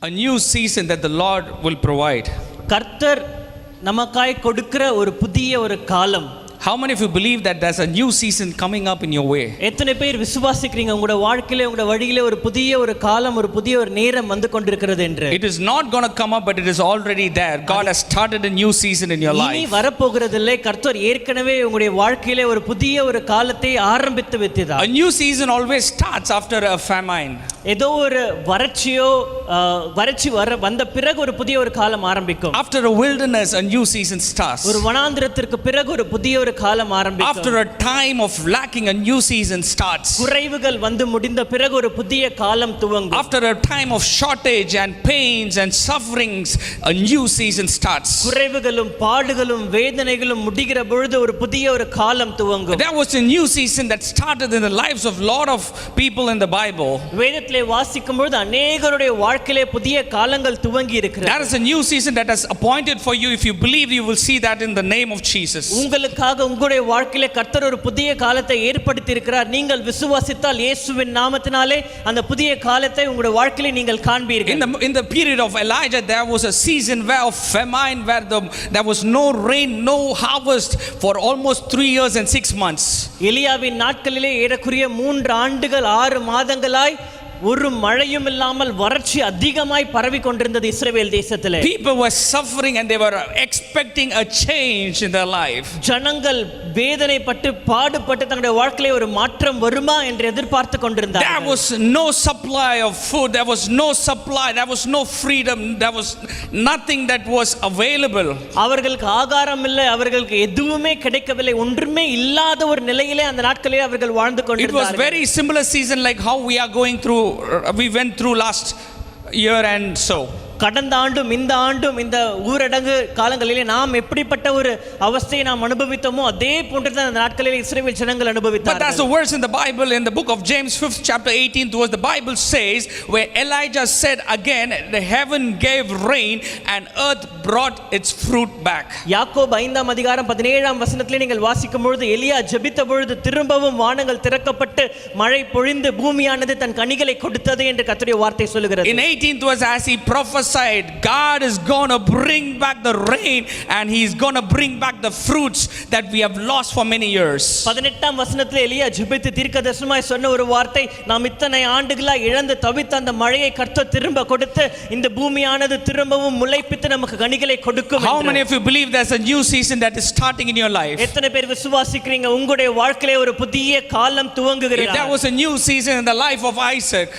a new season that the Lord will provide. கர்த்தர் நமக்காய் கொடுக்கிற ஒரு புதிய ஒரு காலம். How many of you believe that there's a new season coming up in your way? எத்தனை பேர் விசுவாசிக்கிறீங்க உங்களுடைய வாழ்க்கையிலே உங்களுடைய வழியிலே ஒரு புதிய ஒரு காலம் ஒரு புதிய ஒரு நேரம் வந்து கொண்டிருக்கிறது என்று? It is not going to come up, but it is already there. God has started a new season in your life. இனி வரப்போகிறதில்லை, கர்த்தர் ஏற்கனவே உங்களுடைய வாழ்க்கையிலே ஒரு புதிய ஒரு காலத்தை ஆரம்பித்து வைத்தார். A new season always starts after a famine. ஏதோ ஒரு வறட்சி வந்த பிறகு ஒரு புதிய ஒரு காலம் ஆரம்பிக்கும். After a wilderness, a new season starts. ஒரு வனாந்திரத்திற்கு பிறகு ஒரு புதிய ஒரு காலம் ஆரம்பிக்கும். After a time of lacking, a new season starts. குறைவுகள் வந்து முடிந்த பிறகு ஒரு புதிய காலம் துவங்கும். After a time of shortage and pains and sufferings, a new season starts. குறைவுகளும் பாடுகளும் வேதனைகளும் முடிகிற பொழுது ஒரு புதிய ஒரு காலம் துவங்கும். There was a new season that started in the lives of lot of people in the Bible. வேதத்திலே வாசிக்கும் பொழுது அநேகருடைய வாழ்க்கையிலே புதிய காலங்கள் துவங்கி இருக்கிறது. There is a new season that has appointed for you. If you believe, you will see that in the name of Jesus. உங்களுக்காக உங்களுடைய வாழ்க்கையிலே கர்த்தர் ஒரு புதிய காலத்தை ஏற்படுத்தி இருக்கிறார். நீங்கள் விசுவாசித்தால் இயேசுவின் நாமத்தினாலே அந்த புதிய காலத்தை உங்களுடைய வாழ்க்கையிலே நீங்கள் காண்பீர்கள். In the period of Elijah, there was a season where of famine, where there was no rain, no harvest for almost 3 years and 6 months. எலியாவின் நாட்களிலே ஏறக்குறைய 3 ஆண்டுகள் 6 மாதங்களாய் ஒரு மழையும் இல்லாமல் வறட்சி அதிகமாய் பரவி கொண்டிருந்தது இஸ்ரவேல் தேசத்திலே. People were suffering and they were expecting a change in their life. ஜனங்கள் வேதனைப்பட்டு பாடுபட்டு தங்களுடைய வாழ்க்கையிலே ஒரு மாற்றம் வருமா என்று எதிர்பார்த்து கொண்டிருந்தார்கள். There was no supply of food, there was no supply, there was no freedom, there was nothing that was available. அவர்களுக்கு ஆகாரம் இல்லை, அவர்களுக்கு எதுவுமே கிடைக்கவில்லை, ஒன்றுமே இல்லாத ஒரு நிலையிலே அந்த நாட்களிலே அவர்கள் வாழ்ந்து கொண்டிருந்தார்கள். It was very similar season like how we went through last year and so. கடந்த ஆண்டும் இந்த ஆண்டும் இந்த ஊரடங்கு காலங்களிலே நாம் எப்படிப்பட்ட ஒரு அவஸ்தையை நாம் அனுபவித்தோமோ அதே போன்றுதான் அந்த நாட்களிலே இஸ்ரவேல் ஜனங்கள் அனுபவித்தார்கள். But there's a verse in the Bible in the book of James 5th chapter 18 towards the Bible says where Elijah said again the heaven gave rain and earth brought its fruit back. யாக்கோபு 5ஆம் அதிகாரம் 17ஆம் வசனத்திலே நீங்கள் வாசிக்கும் பொழுது எலியா ஜெபித்த பொழுது திரும்பவும் வானங்கள் திறக்கப்பட்டு மழை பொழிந்து பூமியானது தன் கனிகளை கொடுத்தது என்று கர்த்தருடைய வார்த்தை சொல்லுகிறது. In 18th verse as he prophesied God is going to bring back the rain and he is going to bring back the fruits that we have lost for many years. 18ஆம் வசனத்திலே எலியா ஜெபித்து தீர்க்கதரிசனமாய் சொன்ன ஒரு வார்த்தை, நாம் இத்தனை ஆண்டுகளா இழந்து தவித்த அந்த மழையை கர்த்தர் திரும்ப கொடுத்து இந்த பூமியானது திரும்பவும் முளைப்பித்து நமக்கு கனிகளை கொடுக்கும். How many of you believe there's a new season that is starting in your life? எத்தனை பேர் விசுவாசிக்கிறீங்க உங்களுடைய வாழ்க்கையிலே ஒரு புதிய காலம் துவங்குகிறது? If there was a new season in the life of Isaac,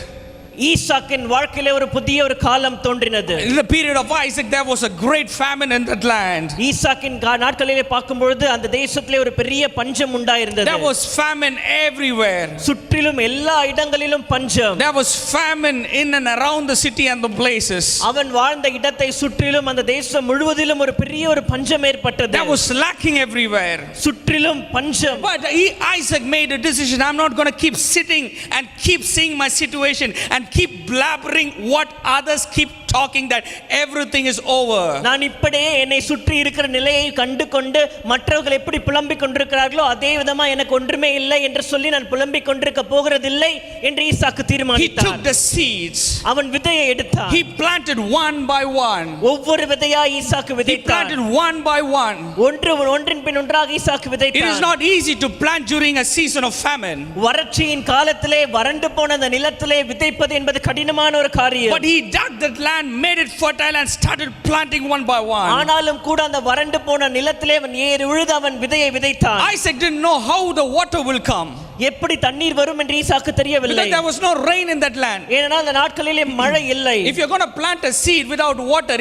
ஈசாக்கின் வாழ்க்கையிலே ஒரு புதிய ஒரு காலம் தோன்றினது. in the period of Isaac there was a great famine in that land. ஈசாக்கின் நாட்களிலே பார்க்கும் பொழுது அந்த தேசத்திலே ஒரு பெரிய பஞ்சம் உண்டாயிருந்தது. There was famine everywhere. சுற்றிலும் எல்லா இடங்களிலும் பஞ்சம். There was famine in and around the city and the places. அவன் வாழ்ந்த இடத்தை சுற்றிலும் அந்த தேசம் முழுவதிலும் ஒரு பெரிய ஒரு பஞ்சம் ஏற்பட்டது. There was lacking everywhere. சுற்றிலும் பஞ்சம். But Isaac made a decision. I'm not going to keep sitting and keep seeing my situation and keep blabbering what others keep talking that everything is over. நான் இப்படியே என்னை சுற்றி இருக்கிற நிலையை கண்டு கொண்டு மற்றவர்கள் எப்படி புலம்பிக் கொண்டிருக்கிறார்களோ அதே விதமா எனக்கு ஒன்றுமே இல்லை என்று சொல்லி நான் புலம்பிக் கொண்டிருக்க போகிறதில்லை என்று ஈசாக்கு தீர்மானித்தார். He took the seeds. அவன் விதையை எடுத்தான். He planted one by one. ஒவ்வொரு விதையா ஈசாக்கு விதைத்தான். He planted one by one. ஒன்றின் பின் ஒன்றாக ஈசாக்கு விதைத்தான். It is not easy to plant during a season of famine. வறட்சியின் காலத்திலே வறண்டு போன அந்த நிலத்திலே விதைப்பது என்பது கடினமான ஒரு காரியம். But he dug that land, made it fertile and started planting one by one. ஆனாலும் கூட அந்த வறண்டு போன நிலத்திலே அவன் ஏறி விழுந்து அவன் விதையை விதைத்தான். Isaac didn't know how the water will come. எப்படி தண்ணீர் வரும் என்று ஈசாக்கு தெரியவில்லை. Because there was no rain in that land. ஏனென்றால் அந்த நாட்களிலே மழை இல்லை. If you're going to plant a seed without water,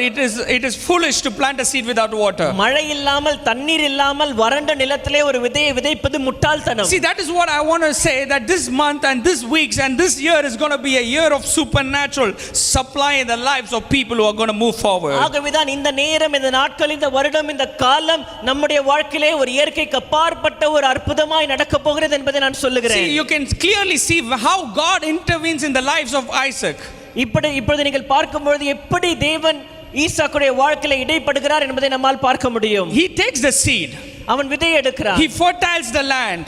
it is foolish to plant a seed without water. மழை இல்லாமல் தண்ணீர் இல்லாமல் வறண்ட நிலத்திலே ஒரு விதையை விதைப்பது முட்டாள்தனம். See, that is what I want to say, that this month and this weeks and this year is going to be a year of supernatural supply in the lives of people who are going to move forward. ஆகவேதான் இந்த நேரம், இந்த நாட்கள், இந்த வருடம், இந்த காலம் நம்முடைய வாழ்க்கையிலே ஒரு இயற்கைக்கு அப்பாற்பட்ட ஒரு அற்புதமாய் நடக்க போகிறது என்பதை நான் சொல்லுகிறேன். See, you can clearly see how God intervenes in the lives of Isaac. இப்பொழுது நீங்கள் பார்க்கும்போது எப்படி தேவன் ஈசாக்குடைய வாழ்க்கையில இடைப்படுகிறார் என்பதை நம்மால் பார்க்க முடியும். He takes the seed. அவன் விதையை எடுக்கிறான். He fertiles the land.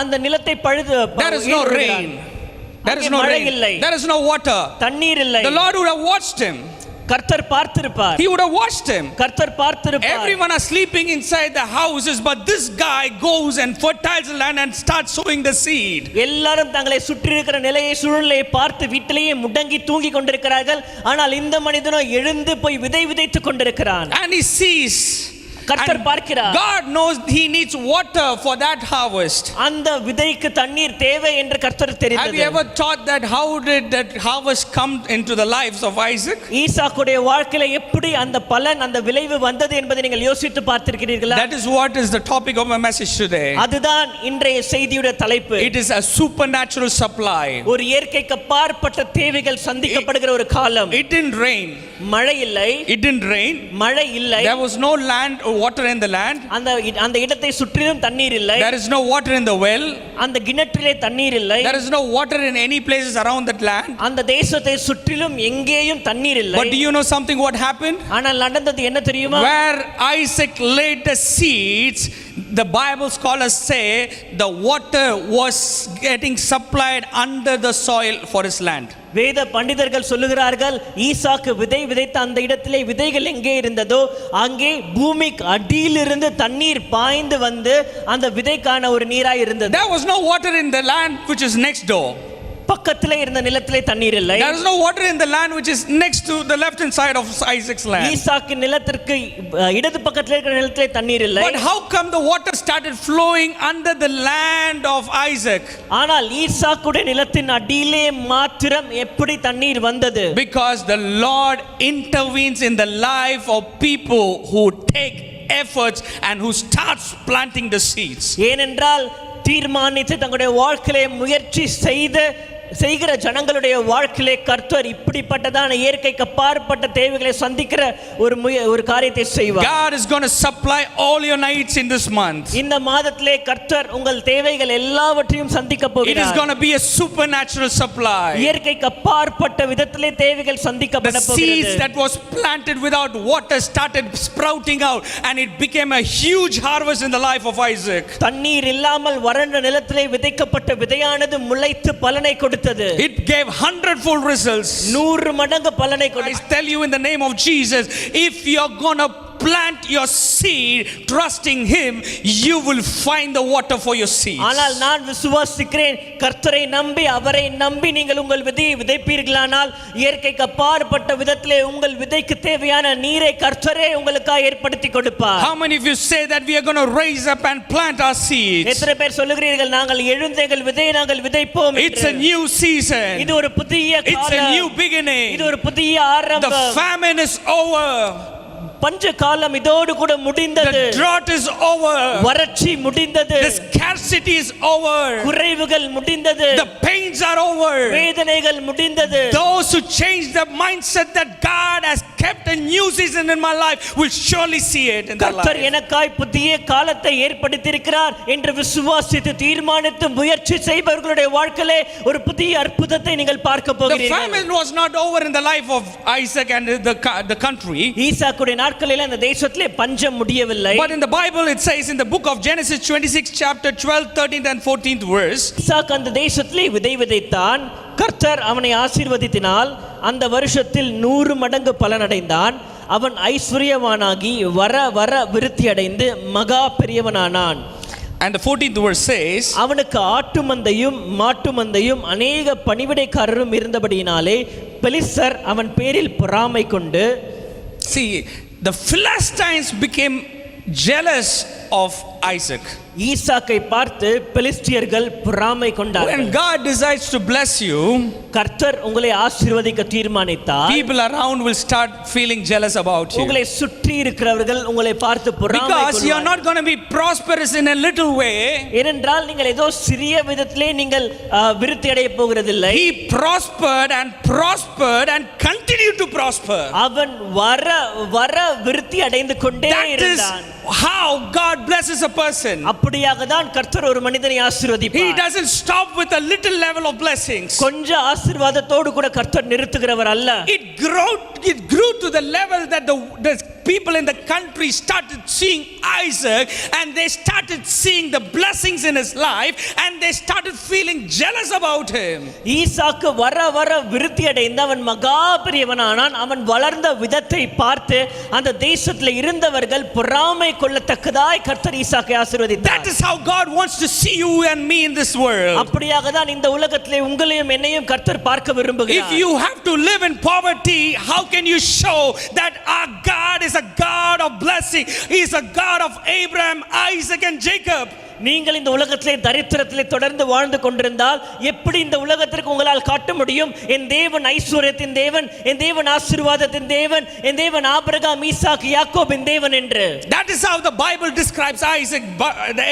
அந்த நிலத்தை பழுது. There is no rain. There is அங்கே no மழை rain. இல்லை. There is no water. தண்ணீர் இல்லை. The Lord would have watched him. கர்த்தர் பார்த்திருப்பார். He would have watched him. கர்த்தர் பார்த்திருப்பார். Everyone are sleeping inside the houses, but this guy goes and fertiles the land and starts sowing the seed. எல்லாரும் தங்களை சுற்றி இருக்கிற நிலையை சூழ்நிலையை பார்த்து வீட்டிலேயே முடங்கி தூங்கி கொண்டிருக்கிறார்கள். ஆனால் இந்த மனிதனோ எழுந்து போய் விதை விதைத்துக் கொண்டிருக்கிறான். And he sees. கர்த்தர் பார்க்கிறார். God knows he needs water for that harvest. அந்த விதைக்கு தண்ணீர் தேவை என்று கர்த்தர் தெரிந்தது. Have you ever thought that how did that harvest come into the lives of Isaac? ஈசாக்குடைய வாழ்க்கையில எப்படி அந்த பலன் அந்த விளைவு வந்தது என்பதை நீங்கள் யோசித்து பார்த்திருக்கிறீர்களா? That is what is the topic of my message today. அதுதான் இன்றைய செய்தியுடைய தலைப்பு. It is a supernatural supply. ஒரு இயற்கைக்கு அப்பாற்பட்ட தேவைகள் சந்திக்கப்படுகிற ஒரு காலம். It didn't rain. மழை இல்லை. It didn't rain. மழை இல்லை. There was no land or water in the land. அந்த இடத்தை சுற்றிலும் தண்ணீர் இல்லை. There is no water in the well. அந்த கிணற்றிலே தண்ணீர் இல்லை. There is no water in any places around that land. அந்த தேசத்தை சுற்றிலும் எங்கேயும் தண்ணீர் இல்லை. But do you know something what happened? ஆனால் நடந்தது என்ன தெரியுமா? Where Isaac laid the seeds, the Bible scholars say the water was getting supplied under the soil for his land. வேத பண்டிதர்கள் சொல்லுகிறார்கள் ஈசாக்கு விதை விதைத்த அந்த இடத்திலே விதைகள் எங்கே இருந்ததோ அங்கே பூமிக்கு அடியிலிருந்து தண்ணீர் பாய்ந்து வந்து அந்த விதைக்கான ஒரு நீராய் இருந்தது. There was no water in the land which is next door. பக்கத்திலே இருந்த நிலத்திலே தண்ணீர் இல்லை. There is no water in the land which is next to the left hand side of Isaac's land. ஈசாக்கு நிலத்திற்கு இடது பக்கத்திலே இருக்கிற நிலத்திலே தண்ணீர் இல்லை. But how come the water started flowing under the land of Isaac? ஆனால் ஈசாக்குடைய நிலத்தின் அடியிலே மாத்திரம் எப்படி தண்ணீர் வந்தது? Because the Lord intervenes in the life of people who take efforts and who starts planting the seeds. ஏனென்றால் தீர்மானித்து தங்களுடைய வாழ்க்கையிலே முயற்சி செய்கிற ஜனங்களுடைய வாழ்க்கையிலே கர்த்தர் இப்படிப்பட்டதான இயற்கைக்கு அப்பாற்பட்ட தேவைகளை சந்திக்கிற ஒரு காரியத்தை செய்வார். God is going to supply all your needs in this month. இந்த மாதத்திலே கர்த்தர் உங்கள் தேவைகள் எல்லாவற்றையும் சந்திக்க It போகிறார். is going to be a supernatural supply. இயற்கைக்கு அப்பாற்பட்ட விதத்திலே தேவைகள் சந்திக்கப்பட The போகிறது. seeds that was planted without water started sprouting out and it became a huge harvest in the life of Isaac. தண்ணீர் இல்லாமல் வறண்ட நிலத்திலே விதைக்கப்பட்ட விதையானது முளைத்து பலனை கொடுத்தது. It gave 100-fold results. 100 மடங்கு பலனை I கொடுத்தது. tell you in the name of Jesus, if you're going to plant your seed trusting him, you will find the water for your seeds. ஆனால் நான் விசுவாசிக்கிறேன் கர்த்தரை நம்பி அவரை நம்பி நீங்கள் உங்கள் விதையை விதைப்பீர்களானால் இயற்கைக்கு அப்பாற்பட்ட விதத்திலே உங்கள் விதைக்கு தேவையான நீரை கர்த்தரே உங்களுக்காக ஏற்படுத்தி கொடுப்பார். How many of you say that we are going to raise up and plant our seeds? எத்தனை பேர் சொல்லுகிறீர்கள் நாங்கள் எழுந்து எங்கள் விதையை நாங்கள் விதைப்போம்? It's a new season. இது ஒரு புதிய It's a காலம். new beginning. இது ஒரு புதிய The ஆரம்பம். famine is over. பஞ்ச காலம் இதோடு கூட முடிந்தது. The drought is over. வறட்சி முடிந்தது. The scarcity is over. குறைவுகள் முடிந்தது. The pains are over. வேதனைகள் முடிந்தது. Those who change the mindset that God has kept a new season in my life will surely see it in their கர்த்தர் life. எனக்காய் புதிய காலத்தை ஏற்படுத்தியிருக்கிறார் என்று விசுவாசித்து தீர்மானித்து முயற்சி செய்பவர்களுடைய வாழ்க்கையிலே ஒரு புதிய அற்புதத்தை நீங்கள் பார்க்க The போகிறீர்கள். famine was not over in the life of Isaac and the country. ஈசாக்குடைய நாட்களில் அந்த தேசத்திலே பஞ்சம் முடியவில்லை. But in the Bible it says in the book of Genesis 26 chapter 12, 13th and 14th verse. ஈசாக்கு அந்த தேசத்திலே விதை விதைத்தான். கர்த்தர் அவனை ஆசீர்வதித்தினால் அந்த வருஷத்தில் 100 மடங்கு பலனடைந்தான். அவன் ஐஸ்வர்யவானாகி வர வர விருத்தி அடைந்து மகா பெரியவனானான். And the 14th verse says, அவனுக்கு ஆட்டு மந்தையும் மாட்டு மந்தையும் அநேக பணிவிடைக்காரரும் இருந்தபடியினாலே பெலிஸ்தர் அவன் பேரில் பொறாமை கொண்டு. see, the Philistines became jealous of Isaac. ஈசாக்கை பார்த்து பெலிஸ்தியர்கள் பொறாமை கொண்டார்கள். When God decides to bless you, கர்த்தர் உங்களை ஆசீர்வதிக்க தீர்மானித்தார். people around will start feeling jealous about you. உங்களை சுற்றி இருக்கிறவர்கள் உங்களை பார்த்து பொறாமை Because you are not going to be prosperous in a little way. ஏனென்றால் நீங்கள் ஏதோ சிறிய விதத்திலே நீங்கள் விருத்தி அடைய போகிறதில்லை. He prospered and continued to prosper. அவன் வர வர விருத்தி அடைந்து கொண்டே That is இருந்தான். how God blesses a person. அப்படியாக தான் கர்த்தர் ஒரு மனிதனை He ஆசீர்வதிப்பார். doesn't stop with a little level of blessings. கொஞ்ச ஆசீர்வாதத்தோடு கூட கர்த்தர் நிறுத்துகிறவர் அல்ல. It grew to the level that the people in the country started seeing Isaac, and they started seeing the blessings in his life, and they started feeling jealous about him. ஈசாக்கு வர வர விருத்தி அடைந்து அவன் மகா பெரியவனானான். அவன் வளர்ந்த விதத்தை பார்த்து அந்த தேசத்தில் இருந்தவர்கள் பொறாமை கொள்ளத்தக்கதாய் கர்த்தர் ஈசாக்கை ஆசீர்வதித்தார். That is how God wants to see you and me in this world. அப்படியாக தான் இந்த உலகத்திலே உங்களையும் என்னையும் கர்த்தர் பார்க்க விரும்புகிறார். If you have to live in poverty, how can you show that our God is a God of blessing? He is a God of Abraham, Isaac and Jacob. நீங்கள் இந்த உலகத்திலே தரித்திரத்திலே தொடர்ந்து வாழ்ந்து கொண்டிருந்தால் எப்படி இந்த உலகத்திற்கு உங்களால் காட்ட முடியும் என் தேவன் ஐஸ்வர்யத்தின் தேவன், என் தேவன் ஆசீர்வாதத்தின் தேவன், என் தேவன் ஆபிரகாம், ஈசாக்கு, யாக்கோபின் தேவன் என்று? That is how the Bible describes Isaac,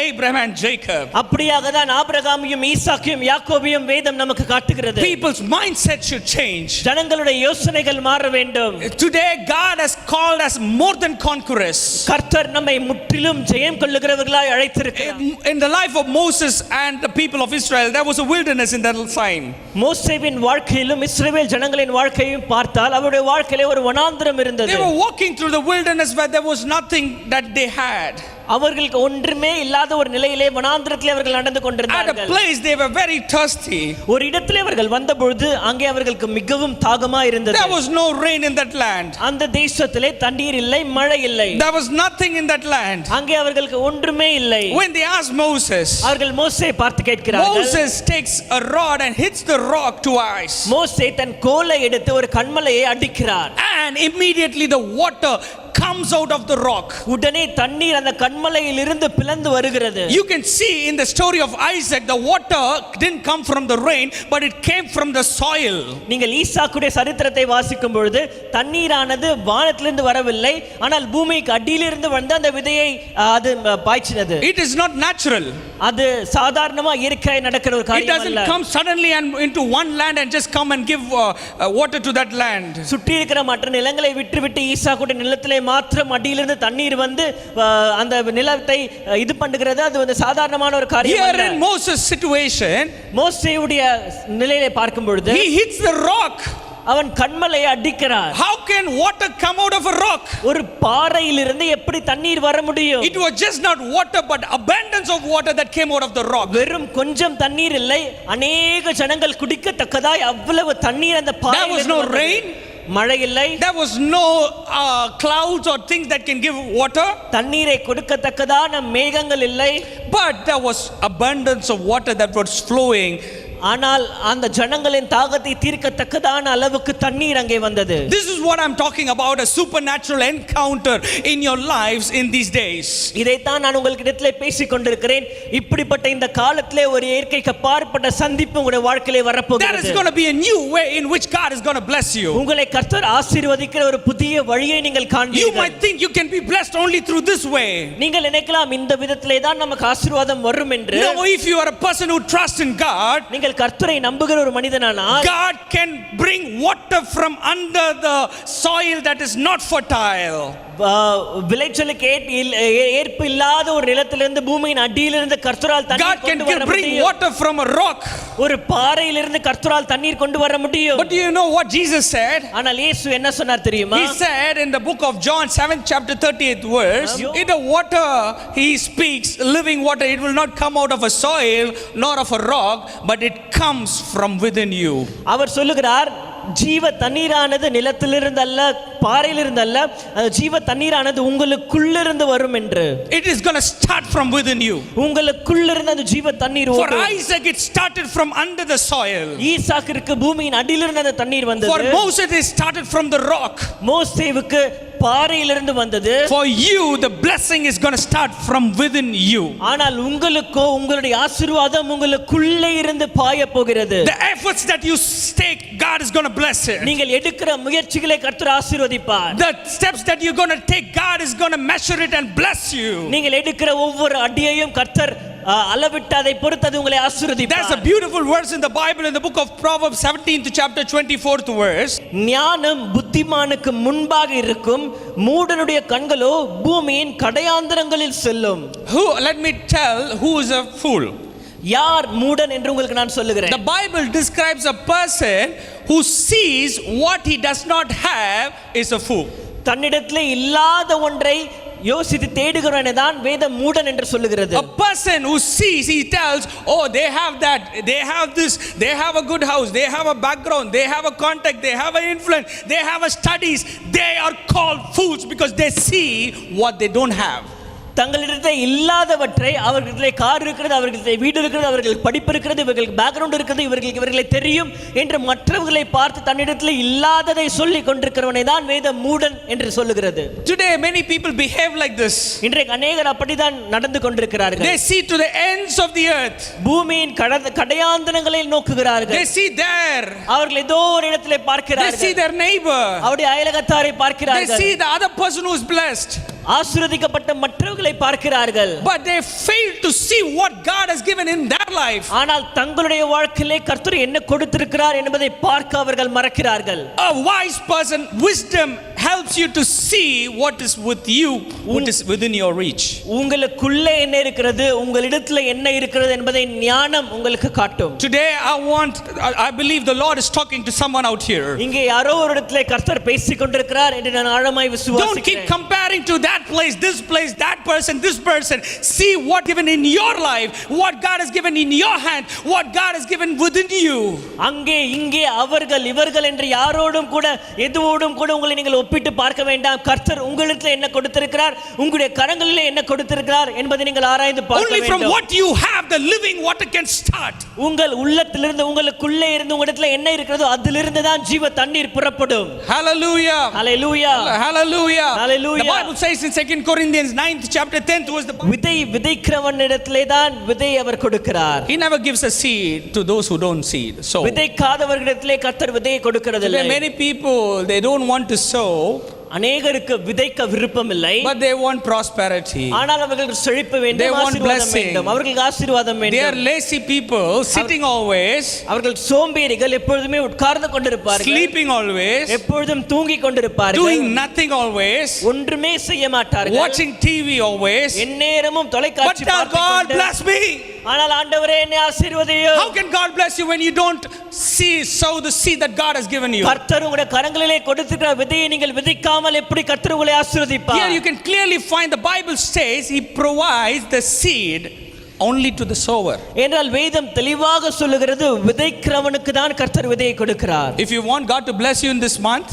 Abraham and Jacob. அப்படியாக தான் ஆபிரகாமையும் ஈசாக்கையும் யாக்கோபையும் வேதம் நமக்கு காட்டுகிறது. People's mindset should change. ஜனங்களுடைய யோசனைகள் மாற வேண்டும். Today God has called us more than conquerors. கர்த்தர் நம்மை முற்றிலும் ஜெயம் கொள்ளுகிறவர்களாய் அழைத்திருக்கிறார். In the life of Moses and the people of Israel, there was a wilderness in that time. மோசேவின் வாழ்க்கையிலும் இஸ்ரவேல் ஜனங்களின் வாழ்க்கையையும் பார்த்தால் அவருடைய வாழ்க்கையிலே ஒரு வனாந்தரம் இருந்தது. They were walking through the wilderness where there was nothing that they had. அவர்களுக்கு ஒன்றுமே இல்லாத ஒரு நிலையிலே வனாந்தரத்திலே அவர்கள் நடந்து At a கொண்டிருந்தார்கள். place they were very thirsty. ஒரு இடத்திலே அவர்கள் வந்தபொழுது அங்கே அவர்களுக்கு மிகவும் தாகமா இருந்தது. There was no rain in that land. அந்த தேசத்திலே தண்ணீர் இல்லை, மழை இல்லை. There was nothing in that land. அங்கே அவர்களுக்கு ஒன்றுமே இல்லை. When they asked Moses, அவர்கள் மோசேயை பார்த்து கேட்கிறார்கள். Moses takes a rod and hits the rock twice. மோசே தன் கோலை எடுத்து ஒரு கன்மலையை அடிக்கிறார். And immediately the water comes out of the rock. உடனே தண்ணீர் அந்த கன்மலையில் இருந்து பிளந்து வருகிறது. You can see in the story of Isaac, the water didn't come from the rain, but it came from the soil. நீங்கள் ஈசாக்குடைய சரித்திரத்தை வாசிக்கும் பொழுது தண்ணீரானது வானத்திலிருந்து வரவில்லை, ஆனால் பூமிக்கு அடியிலிருந்து வந்து அந்த விதையை அது பாய்ச்சினது. It is not natural. அது சாதாரணமா இயற்கையாய் நடக்கிற ஒரு It காரியம் doesn't அல்ல. come suddenly and into one land and just come and give water to that land. சுற்றி இருக்கிற மற்ற நிலங்களை விட்டு ஈசாக்குடைய நிலத்திலே மாத்திரம் அடியிலிருந்து தண்ணீர் வந்து அந்த நிலத்தை இது பண்ணுகிறது. அது வந்து சாதாரணமான ஒரு காரியம் Here அல்ல. in Moses' situation, மோசேயுடைய நிலையை பார்க்கும் பொழுது he hits the rock. அவன் கன்மலையை அடிக்கிறார். How can water come out of a rock? ஒரு பாறையிலிருந்து எப்படி தண்ணீர் வர முடியும்? It was just not water but abundance of water that came out of the rock. வெறும் கொஞ்சம் தண்ணீர் இல்லை, அநேக ஜனங்கள் குடிக்கத்தக்கதாய் அவ்வளவு தண்ணீர் அந்த There was no rain. மழை இல்லை. There was no clouds or things that can give water. தண்ணீரை கொடுக்கத்தக்கதான மேகங்கள் இல்லை. But there was abundance of water that was flowing. ஆனால் அந்த ஜனங்களின் தாகத்தை தீர்க்கத்தக்கதான அளவுக்கு தண்ணீர் அங்கே வந்தது. This is what I'm talking about, a supernatural encounter in your lives in these days. இதைத்தான் நான் உங்களிடத்திலே பேசிக் கொண்டிருக்கிறேன். இப்படிப்பட்ட இந்த காலத்திலே ஒரு இயற்கைக்கு அப்பாற்பட்ட சந்திப்பு உங்களுடைய வாழ்க்கையிலே வரப்போகிறது. There is going to be a new way in which God is going to bless you. உங்களை கர்த்தர் ஆசீர்வதிக்கிற ஒரு புதிய வழியை நீங்கள் காண்பீர்கள். You might think you can be blessed only through this way. நீங்கள் நினைக்கலாம் இந்த விதத்திலே தான் நமக்கு ஆசீர்வாதம் வரும் என்று. No, if you are a person who trusts in God, நீங்கள் கர்த்தரை நம்புகிற ஒரு மனிதனானால் God can bring water from under the soil that is not fertile. விளைச்சலுக்கு ஏற்பு இல்லாத ஒரு நிலத்திலிருந்து பூமியின் அடியிலிருந்து கர்த்தரால் தண்ணீர் கொண்டு வர முடியும். God can bring water from a rock. ஒரு பாறையிலிருந்து கர்த்தரால் தண்ணீர் கொண்டு வர முடியும். But do you know what Jesus said? ஆனால் இயேசு என்ன சொன்னார் தெரியுமா? He said in the book of John 7th chapter 30th verse, in the water he speaks living water, it will not come out of a soil nor of a rock, but it comes from within you. அவர் சொல்லுகிறார், ஜீவ தண்ணீரானது நிலத்திலிருந்து அல்ல, பாறையிலிருந்து அல்ல, ஜீவ தண்ணீரானது உங்களுக்குள்ளிருந்து வரும் என்று. It is going to start from within you. உங்களுக்குள்ளிருந்து அந்த ஜீவ தண்ணீர் For ஓடும். Isaac it started from under the soil. ஈசாக்கிற்கு பூமியின் அடியிலிருந்து அந்த தண்ணீர் வந்தது. For Moses it started from the rock. மோசேவுக்கு பாறையிலிருந்து வந்தது. For you the blessing is going to start from within you. ஆனால் உங்களுக்கோ உங்களுடைய ஆசீர்வாதம் உங்களுக்குள்ளே இருந்து பாய போகிறது. The efforts that you take, God is going to bless it. நீங்கள் எடுக்கிற முயற்சிகளை கர்த்தர் ஆசீர்வதிப்பார். The steps that you're going to take, God is going to measure it and bless you. நீங்கள் எடுக்கிற ஒவ்வொரு அடியையும் கர்த்தர் அளவிட்டு அதை பொறுத்து அது உங்களை ஆசீர்வதிப்பார். There's a beautiful verse in the Bible in the book of Proverbs 17th chapter 24th verse. ஞானம் புத்திமானுக்கு முன்பாக இருக்கும், மூடனுடைய கண்களோ பூமியின் கடையாந்தரங்களில் செல்லும். Let me tell who is a fool. யார் மூடன் என்று உங்களுக்கு நான் சொல்லுகிறேன். The Bible describes a person who sees what he does not have is a fool. தன்னிடத்திலே இல்லாத ஒன்றை யோசித்து தேடுகிறவனை தான் வேதம் மூடன் என்று சொல்லுகிறது. A person who sees, he tells, oh, they have that, they have this, they have a good house, they have a background, they have a contact, they have an influence, they have a studies. They are called fools because they see what they don't have. தங்களிடத்தில் இல்லாதவற்றை, அவர்களிடத்திலே car இருக்கிறது, அவர்களிடத்திலே வீடு இருக்கிறது, அவர்களுக்கு படிப்பு இருக்கிறது, இவர்களுக்கு background இருக்கிறது, இவர்களை தெரியும் என்று மற்றவர்களை பார்த்து தன்னிடத்தில் இல்லாததை சொல்லிக் கொண்டிருக்கிறவனை தான் வேதம் மூடன் என்று சொல்லுகிறது. Today many people behave like this. இன்றைக்கு அநேகர் அப்படிதான் நடந்து கொண்டிருக்கிறார்கள். They see to the ends of the earth. பூமியின் கடையாந்தரங்களை நோக்குகிறார்கள். They see there. அவர்கள் ஏதோ ஒரு இடத்திலே பார்க்கிறார்கள். They see their neighbor. அவருடைய அயலகத்தாரை பார்க்கிறார்கள். They see the other person who is blessed. ஆசீர்வதிக்கப்பட்ட மற்றவர்களை பார்க்கிறார்கள். But they fail to see what God has given in their life. ஆனால் தங்களுடைய வாழ்க்கையிலே கர்த்தர் என்ன கொடுத்திருக்கிறார் என்பதை பார்க்க அவர்கள் மறக்கிறார்கள். A wise person, wisdom helps you to see what is with you, what is within your reach. உங்களுக்குள்ளே என்ன இருக்கிறது, உங்களிடத்தில் என்ன இருக்கிறது என்பதை ஞானம் உங்களுக்கு காட்டும். Today I believe the Lord is talking to someone out here. இங்கே யாரோ ஒரு இடத்திலே கர்த்தர் பேசிக் கொண்டிருக்கிறார் என்று நான் ஆழமாய் விசுவாசிக்கிறேன். Don't keep comparing to that place, that person, this person. See what given in your life, what God has given in your hand, what God has given within you. அங்கே இங்கே அவர்கள் இவர்கள் என்று யாரோடும் கூட எதுவோடும் கூட உங்களை நீங்கள் ஒப்பிட்டு பார்க்க வேண்டாம். கர்த்தர் உங்களுக்கு என்ன கொடுத்திருக்கிறார், உங்களுடைய கரங்களிலே என்ன கொடுத்திருக்கிறார் என்பதை நீங்கள் ஆராய்ந்து பார்க்க வேண்டும். Only from what you have the living water can start. உங்கள் உள்ளத்திலிருந்து, உங்களுக்குள்ளே இருந்து உங்களிடத்தில் என்ன இருக்கிறதோ அதிலிருந்து தான் ஜீவ தண்ணீர் புறப்படும். Hallelujah. Hallelujah. Hallelujah. Hallelujah. The Bible says in 2 Corinthians 9th chapter 10th was the விதை விதைக்கிறவனிடத்திலே தான் விதை அவர் கொடுக்கிறார். He never gives a seed to those who don't seed. So விதைக்காதவர்களிடத்திலே கர்த்தர் விதையை கொடுக்கிறதில்லை. many people, they don't want to sow, அநேகருக்கு விதைக்க விருப்பம் இல்லை. but they want prosperity. ஆனால் அவர்களுக்கு செழிப்பு வேண்டும், They want ஆசீர்வாதம் blessing. வேண்டும். அவர்களுக்கு ஆசீர்வாதம் வேண்டும். They are lazy people, sitting always, அவர்கள் சோம்பேறிகள், எப்பொழுதுமே உட்கார்ந்து கொண்டிருப்பார்கள், sleeping always, எப்பொழுதும் தூங்கிக் கொண்டிருப்பார்கள், doing nothing always, ஒன்றுமே செய்ய மாட்டார்கள், watching TV always. எந்நேரமும் But தொலைக்காட்சி tell God, பார்த்துக் bless me. ஆனால் ஆண்டவரே என்னை ஆசீர்வதியும். How can God bless you when you don't sow the seed that God has given you? கர்த்தர் உங்களுடைய கரங்களிலே கொடுத்திருக்கிற விதையை நீங்கள் விதைக்காமல் எப்படி கர்த்தர் உங்களை ஆசீர்வதிப்பார்? Here you can clearly find the Bible says he provides the seed only to the sower. என்றால் வேதம் தெளிவாக சொல்லுகிறது, விதைக்கிறவனுக்கு தான் கர்த்தர் விதையை கொடுக்கிறார். If you want God to bless you in this month,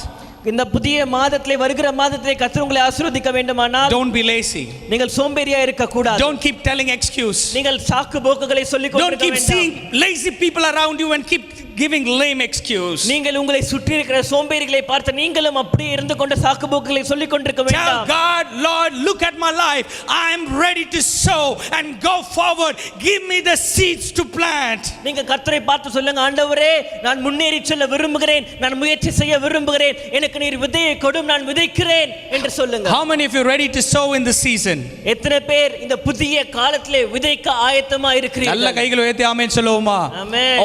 இந்த புதிய மாதத்திலே, வருகிற மாதத்திலே கர்த்தர் உங்களை ஆசீர்வதிக்க வேண்டுமானால் don't be lazy. நீங்கள் சோம்பேறியா இருக்க கூடாது. Don't keep telling excuse. நீங்கள் சாக்கு போக்குகளை சொல்லிக் Don't keep கொண்டிருக்க seeing வேண்டாம். lazy people around you and keep giving lame excuse. நீங்கள் உங்களை சுற்றி இருக்கிற சோம்பேறிகளை பார்த்து நீங்களும் அப்படியே இருந்து கொண்டு சாக்கு போக்குகளை சொல்லிக் கொண்டிருக்க Tell வேண்டாம். God, Lord, look at my life. I am ready to sow and go forward. Give me the seeds to plant. நீங்க கர்த்தரை பார்த்து சொல்லுங்க, ஆண்டவரே நான் முன்னேறி செல்ல விரும்புகிறேன், நான் முயற்சி செய்ய விரும்புகிறேன், எனக்கு நீர் விதையை கொடும், நான் விதைக்கிறேன் என்று சொல்லுங்க. How many of you ready to sow in this season? எத்தனை பேர் இந்த புதிய காலத்திலே விதைக்க ஆயத்தமா நல்ல இருக்கிறீர்கள்? கைகளை உயர்த்தி ஆமென் சொல்லுவோமா? ஆமென்.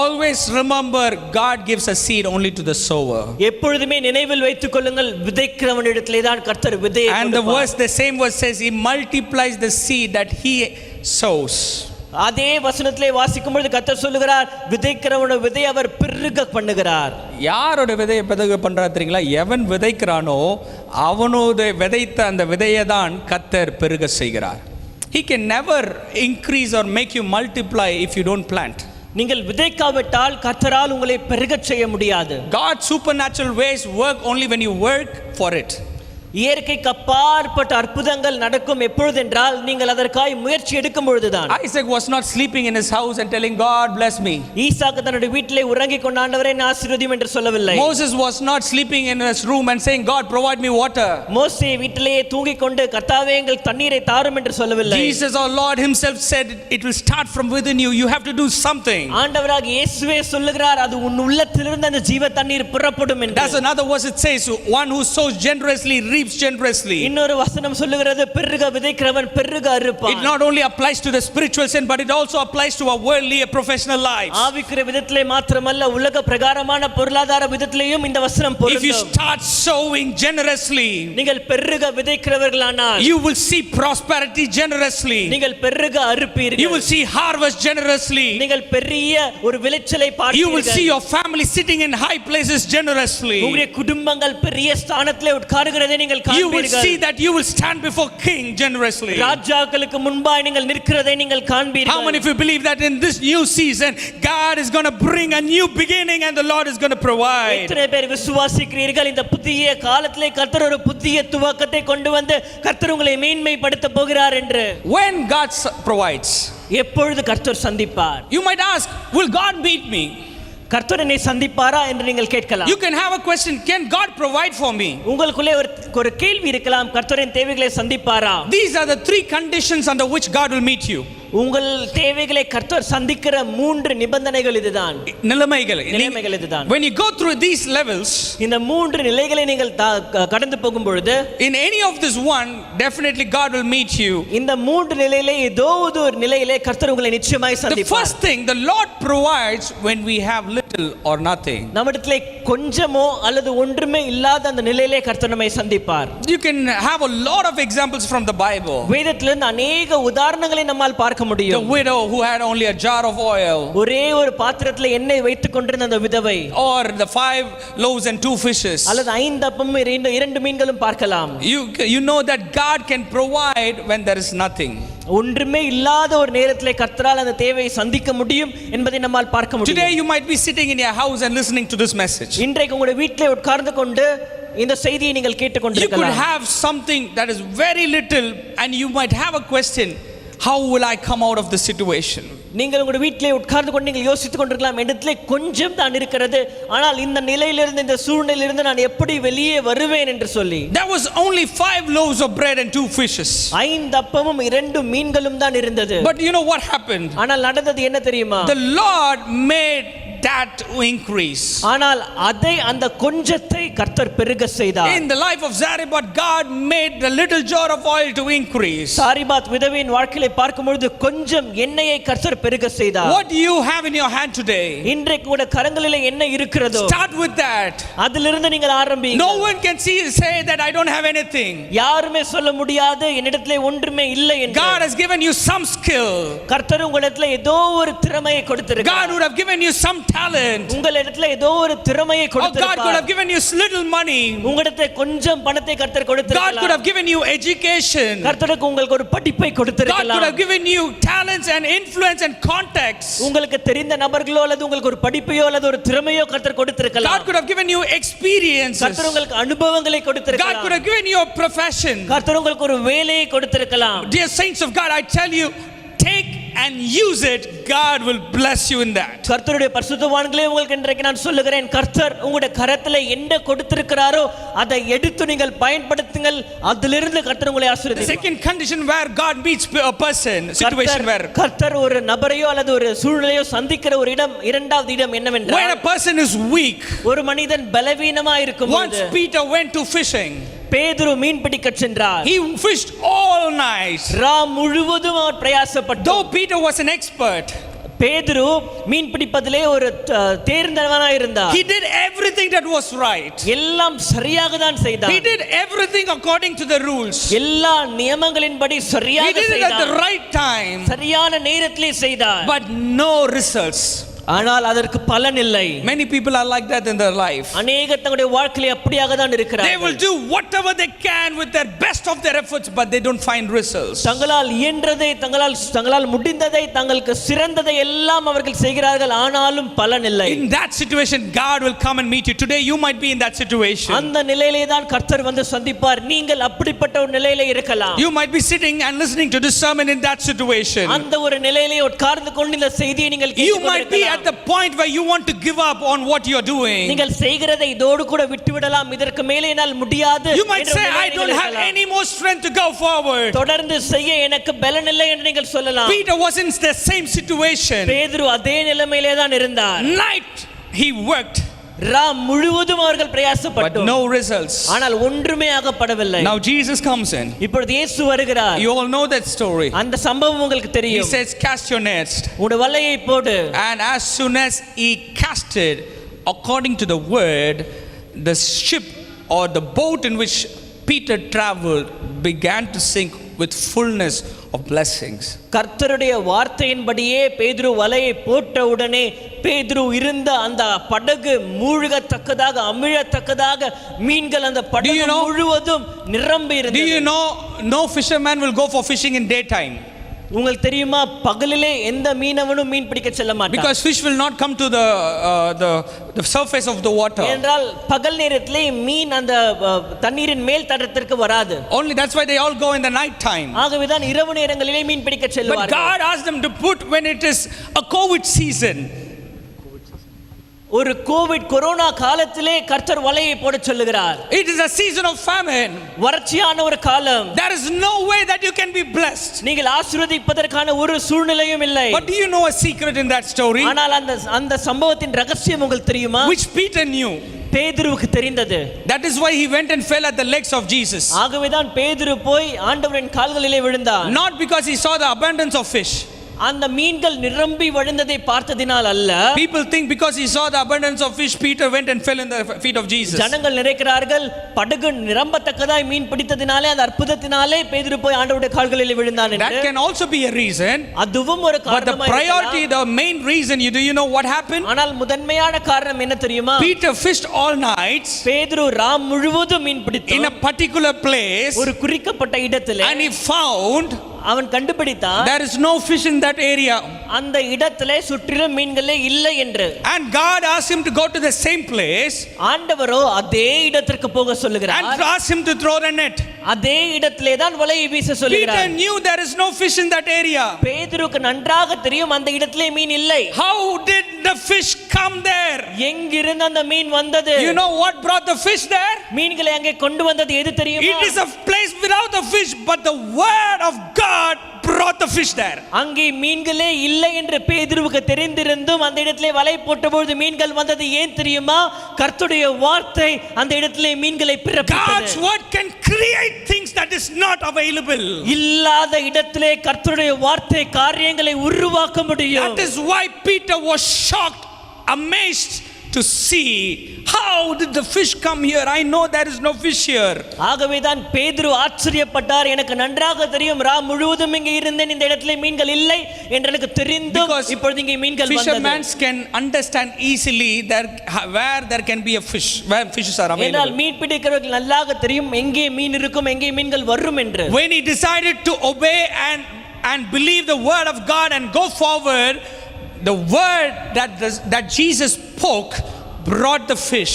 Always remember, God gives a seed only to the sower. எப்பொழுதுமே நினைவில் வைத்துக் கொள்ளுங்கள், விதைக்கிறவனிடத்திலே தான் கர்த்தர் விதையை And the கொடுப்பார். verse, the same verse says, he multiplies the seed that he sows. அதே வசனத்திலே வாசிக்கும் பொழுது கர்த்தர் சொல்லுகிறார், விதைக்கிறவனோட விதை அவர் பெருக பண்ணுகிறார். யாரோட விதையை பெருக பண்றா தெரியுங்களா? எவன் விதைக்கிறானோ அவனோட விதைத்த அந்த விதையை தான் கர்த்தர் பெருக செய்கிறார். He can never increase or make you multiply if you don't plant. நீங்கள் விதைக்காவிட்டால் கர்த்தரால் உங்களை பெருகச் செய்ய முடியாது. God's supernatural ways work only when you work for it. இயற்கைக்கு அப்பாற்பட்ட அற்புதங்கள் நடக்கும் எப்பொழுதென்றால் நீங்கள் அதற்காய் முயற்சி எடுக்கும் பொழுதுதான். Isaac was not sleeping in his house and telling God bless me. ஈசாக்கு தன்னுடைய வீட்டிலே உறங்கிக் கொண்ட ஆண்டவரே என்னை ஆசீர்வதியும் என்று சொல்லவில்லை. Moses was not sleeping in his room and saying God provide me water. மோசே வீட்டிலேயே தூங்கிக் கொண்டு கர்த்தாவே எங்கள் தண்ணீரை தாரும் என்று சொல்லவில்லை. Jesus our Lord himself said it will start from within you. You have to do something. ஆண்டவராகிய இயேசுவே சொல்லுகிறார், அது உன் உள்ளத்திலிருந்து அந்த ஜீவ தண்ணீர் புறப்படும் என்று. That's another verse it says, one who sows generously reaps generously. இன்னொரு வசனம் சொல்லுகிறது பெருக விதைக்கிறவன் பெருக அறுப்பான். It not only applies to the spiritual sense, but it also applies to our worldly professional lives. ஆவிக்குரிய விதத்திலே மாத்திரமல்ல உலக பிரகாரமான பொருளாதார விதத்திலேயும் இந்த வசனம் பொருந்தும். If you start sowing generously, நீங்கள் பெருக விதைக்கிறவர்களானால் you will see prosperity generously. நீங்கள் பெருக அறுப்பீர்கள். You will see harvest generously. நீங்கள் பெரிய ஒரு விளைச்சலை பார்ப்பீர்கள். You will see your family sitting in high places generously. உங்களுடைய குடும்பங்கள் பெரிய ஸ்தானத்திலே உட்காருகிறதை நீங்கள் You will காண்பீர்கள். see that you will stand before king generously. ராஜாக்களுக்கு முன்பாக நீங்கள் நிற்கிறதை நீங்கள் காண்பீர்கள். How many of you believe that in this new season God is going to bring a new beginning and the Lord is going to provide? எத்தனை பேர் விசுவாசிக்கிறீர்கள் இந்த புதிய காலத்திலே கர்த்தர் ஒரு புதிய துவக்கத்தை கொண்டு வந்து கர்த்தர் உங்களை மேன்மைப்படுத்த போகிறார் என்று? When God provides, எப்பொழுது கர்த்தர் சந்திப்பார்? you might ask, will God meet me? கர்த்தர் என்னை சந்திப்பாரா என்று நீங்கள் கேட்கலாம். You can have a question, can God provide for me? உங்களுக்குள்ளே ஒரு கேள்வி இருக்கலாம், கர்த்தரின் தேவைகளை சந்திப்பாரா? These are the three conditions under which God will meet you. உங்கள் தேவைகளை கர்த்தர் சந்திக்கிற மூன்று நிபந்தனைகள் இதுதான். நிலைமைகள் இதுதான். When you go through these levels, இந்த மூன்று நிலைகளை நீங்கள் கடந்து போகும் பொழுது, in any of this one, definitely God will meet you. இந்த மூன்று நிலையிலே ஏதோ ஒரு நிலையிலே கர்த்தர் உங்களை நிச்சயமாய் The சந்திப்பார். first thing, the Lord provides when we have little or nothing. நம்மிடத்திலே கொஞ்சமோ அல்லது ஒன்றுமே இல்லாத அந்த நிலையிலே கர்த்தர் நம்மை சந்திப்பார். You can have a lot of examples from the Bible. வேதத்திலிருந்து அநேக உதாரணங்களை நம்மால் பார்க்க The முடியும். widow who had only a jar of oil, ஒரே ஒரு பாத்திரத்தில் எண்ணெய் வைத்துக் கொண்டிருந்த அந்த விதவை, or the 5 loaves and 2 fishes. அல்லது 5 அப்பமும் 2 மீன்களும் பார்க்கலாம். You know that God can provide when there is nothing. ஒன்றுமே இல்லாத ஒரு நேரத்திலே கர்த்தரால் அந்த தேவையை சந்திக்க முடியும் என்பதை நம்மால் பார்க்க முடியும். Today you might be sitting in your house and listening to this message. இன்றைக்கு உங்களுடைய வீட்டிலே உட்கார்ந்து கொண்டு இந்த செய்தியை நீங்கள் You could கேட்டுக்கொண்டிருக்கலாம். have something that is very little and you might have a question, how will I come out of the situation? நீங்கள் உங்களுடைய வீட்டிலே உட்கார்ந்து கொண்டு நீங்கள் யோசித்துக் கொண்டிருக்கலாம், இடத்திலே கொஞ்சம் தான் இருக்கிறது, ஆனால் இந்த நிலையிலிருந்து இந்த சூழ்நிலையிலிருந்து நான் எப்படி வெளியே வருவேன் என்று சொல்லி. There was only 5 loaves of bread and 2 fishes. 5 அப்பமும் 2 மீன்களும் தான் இருந்தது. But you know what happened? ஆனால் நடந்தது என்ன தெரியுமா? The Lord made that increase. ஆனால் அதை அந்த கொஞ்சத்தை கர்த்தர் பெருக செய்தார். In the life of Zarephath, God made the little jar of oil to increase. சாரிபாத் விதவையின் வாழ்க்கையை பார்க்கும்போது கொஞ்சம் எண்ணெயை கர்த்தர் பெருக செய்தார். What do you have in your hand today? இன்றைக்கு உங்களுடைய கரங்களிலே என்ன இருக்கிறதோ Start with that. அதிலிருந்து நீங்கள் ஆரம்பிங்க. No one can say that I don't have anything. யாருமே சொல்ல முடியாது என்னிடத்திலே ஒன்றுமே இல்லை என்று. God has given you some skill. கர்த்தர் உங்களிடத்திலே ஏதோ ஒரு திறமையை கொடுத்திருக்கிறார். God would have given you some talent. உங்களிடத்திலே ஏதோ ஒரு திறமையை Or God could கொடுத்திருப்பார். have given you little money. உங்களிடத்திலே கொஞ்சம் பணத்தை கர்த்தர் God could கொடுத்திருக்கலாம். have given you education. கர்த்தருக்கு உங்களுக்கு ஒரு படிப்பை God could கொடுத்திருக்கலாம். have given you talents and influence and contacts. உங்களுக்கு தெரிந்த நபர்களோ அல்லது உங்களுக்கு ஒரு படிப்பையோ அல்லது ஒரு திறமையோ கர்த்தர் God கொடுத்திருக்கலாம். could have given you experiences. கர்த்தர் உங்களுக்கு அனுபவங்களை God could கொடுத்திருக்கலாம். have given you a profession. கர்த்தர் உங்களுக்கு ஒரு வேலையை கொடுத்திருக்கலாம். Dear saints of God, I tell you, take and use it. God will bless you in that. கர்த்தருடைய பரிசுத்தவான்களே, உங்களுக்கு இன்றைக்கு நான் சொல்லுகிறேன், கர்த்தர் உங்களுடைய கரத்திலே என்ன கொடுத்திருக்கிறாரோ அதை எடுத்து நீங்கள் பயன்படுத்துங்கள். அதிலிருந்து கர்த்தர் உங்களை The ஆசீர்வதிப்பார். second condition where God meets a person, situation where கர்த்தர் ஒரு நபரையோ அல்லது ஒரு சூழ்நிலையோ சந்திக்கிற ஒரு இடம், இரண்டாவது இடம் when என்னவென்றால், a person is weak. ஒரு மனிதன் பலவீனமா Once இருக்கும்போது, Peter went to fishing. பேதுரு மீன் பிடிக்க சென்றார். He fished all night. முழுவதும் அவர் பிரயாசப்பட்டார். Though Peter was an expert, பேதுரு மீன் பிடிப்பதிலே ஒரு தேர்ந்தவனாக இருந்தார். he did everything that was right. எல்லாம் சரியாக தான் செய்தார். He did everything according to the rules. எல்லா நியமங்களின்படி He சரியாக did it at the செய்தார். right time. சரியான நேரத்திலே செய்தார். But no results. ஆனால் அதற்கு பலன் இல்லை. Many people are like that in their life. அநேகர் தங்களுடைய வாழ்க்கையிலே அப்படியாக தான் They இருக்கிறார்கள். will do whatever they can with their best of their efforts, but they don't find results. தங்களால் இயன்றதை, தங்களால் முடிந்ததை, தங்களுக்கு சிறந்ததை எல்லாம் அவர்கள் செய்கிறார்கள், ஆனாலும் பலன் இல்லை. In that situation, God will come and meet you. Today you might be in that situation. அந்த நிலையிலே தான் கர்த்தர் வந்து சந்திப்பார். நீங்கள் அப்படிப்பட்ட ஒரு நிலையிலே இருக்கலாம். You might be sitting and listening to this sermon in that situation. அந்த ஒரு நிலையிலே உட்கார்ந்து கொண்டு இந்த செய்தியை நீங்கள் You might be at the point where you want to give up on what you are doing. நீங்கள் செய்கிறதை இதோடு கூட விட்டுவிடலாம், இதற்கு மேலே என்னால் முடியாது. You might say, I don't have any more strength to go forward. தொடர்ந்து செய்ய எனக்கு பலன் இல்லை என்று நீங்கள் சொல்லலாம். Peter was in the same situation. பேதுரு அதே நிலைமையிலே தான் இருந்தார். Night he worked முழுவதும் அவர்கள் but பிரயாசப்பட்டோம், no results. ஆனால் ஒன்றுமே ஆகப்படவில்லை. Now Jesus comes in. இப்பொழுது இயேசு வருகிறார். You all know that story. அந்த சம்பவம் உங்களுக்கு He தெரியும். says, cast your nets. உன் வலையை போடு. And as soon as he casted, according to the word, the ship or the boat in which Peter traveled began to sink with fullness of blessings. கர்த்தருடைய வார்த்தையின்படியே பேதுரு வலையை போட்ட உடனே பேதுரு இருந்த அந்த படகு மூழ்கத்தக்கதாக அமிழத்தக்கதாக மீன்கள் அந்த படகு முழுவதும் நிரம்பி இருந்தது. Do you know no fisherman will go for fishing in daytime? உங்களுக்கு தெரியுமா, பகலிலே எந்த மீனவனும் மீன் பிடிக்க செல்ல மாட்டான். Because fish will not come to the surface of the water. என்றால் பகல் நேரத்திலே மீன் அந்த தண்ணீரின் மேல் தடத்திற்கு வராது. Only that's why they all go in the night time. ஆகவேதான் இரவு நேரங்களிலே மீன் பிடிக்க But செல்வார்கள். God asked them to put when it is a COVID season. ஒரு கொரோனா காலத்திலே கர்த்தர் வலையை போட சொல்லுகிறார். It is a season of famine. வறட்சியான ஒரு காலம். There is no way that you can be blessed. நீங்கள் ஆசீர்வதிப்பதற்கான ஒரு சூழ்நிலையும் இல்லை. But do you know a secret in that story? ஆனால் அந்த சம்பவத்தின் ரகசியம் உங்களுக்கு தெரியுமா? Which Peter knew. பேதுருவுக்கு தெரிந்தது. That is why he went and fell at the legs of Jesus. ஆகவேதான் பேதுரு போய் ஆண்டவரின் கால்களிலே விழுந்தார். Not because he saw the abundance of fish. அந்த மீன்கள் நிரம்பி வழிந்ததை பார்த்ததினால் அல்ல. People think because he saw the abundance of fish, Peter went and fell in the feet of Jesus. ஜனங்கள் நினைக்கிறார்கள் படகு நிரம்பத்தக்கதாய் மீன் பிடித்ததினாலே அந்த அற்புதத்தினாலே பேதுரு போய் ஆண்டவருடைய கால்களில் விழுந்தான் என்று. That can also be a reason. அதுவும் ஒரு காரணமாக இருக்கலாம். But the priority, the main reason, you know what happened? ஆனால் முதன்மையான காரணம் என்ன தெரியுமா? Peter fished all night. பேதுரு ராம் முழுவதும் மீன் பிடித்தான். In a particular place. ஒரு குறிக்கப்பட்ட இடத்திலே. And he found அவன் கண்டுபிடித்தான் there is no fish in that area. அந்த இடத்திலே சுற்றிலும் மீன்களே இல்லை என்று. And God asked him to go to the same place. ஆண்டவரோ அதே இடத்திற்கு போக சொல்லுகிறார். And asked him to throw the net. அதே இடத்திலே தான் வலையை வீச சொல்லுகிறார். Peter knew there is no fish in that area. பேதுருக்கு நன்றாக தெரியும் அந்த இடத்திலே மீன் இல்லை. How did the fish come there? எங்கிருந்து அந்த மீன் வந்தது? You know what brought the fish there? மீன்களை அங்கே கொண்டு வந்தது எது தெரியுமா? It is a place without the fish, but the word of God brought the fish there. அங்கே மீன்களே இல்லை என்று பேதுருவுக்கு தெரிந்திருந்தும் அந்த இடத்திலே வலை போட்டபொழுது மீன்கள் வந்தது ஏன் தெரியுமா? கர்த்தருடைய வார்த்தை அந்த இடத்திலே மீன்களை பிறப்பித்தது. God's word can create things that is not available. இல்லாத இடத்திலே கர்த்தருடைய வார்த்தை காரியங்களை உருவாக்க முடியும். That is why Peter was shocked, amazed to see how did the fish come here. I know there is no fish here. ஆகவேதான் பேதுரு ஆச்சரியப்பட்டார். எனக்கு நன்றாக தெரியும் ரா முழுவதும் இங்கே இருந்தேன், இந்த இடத்திலே மீன்கள் இல்லை என்று எனக்கு தெரிந்தும் இப்பொழுது இங்கே மீன்கள் வந்தது. Fishermen can understand easily where there can be a fish, where fishes are available. ஏனால் மீன் பிடிக்கிறவர்கள் நல்லாக தெரியும் எங்கே மீன் இருக்கும், எங்கே மீன்கள் வரும் என்று. When he decided to obey and believe the word of God and go forward, the word that Jesus spoke brought the fish.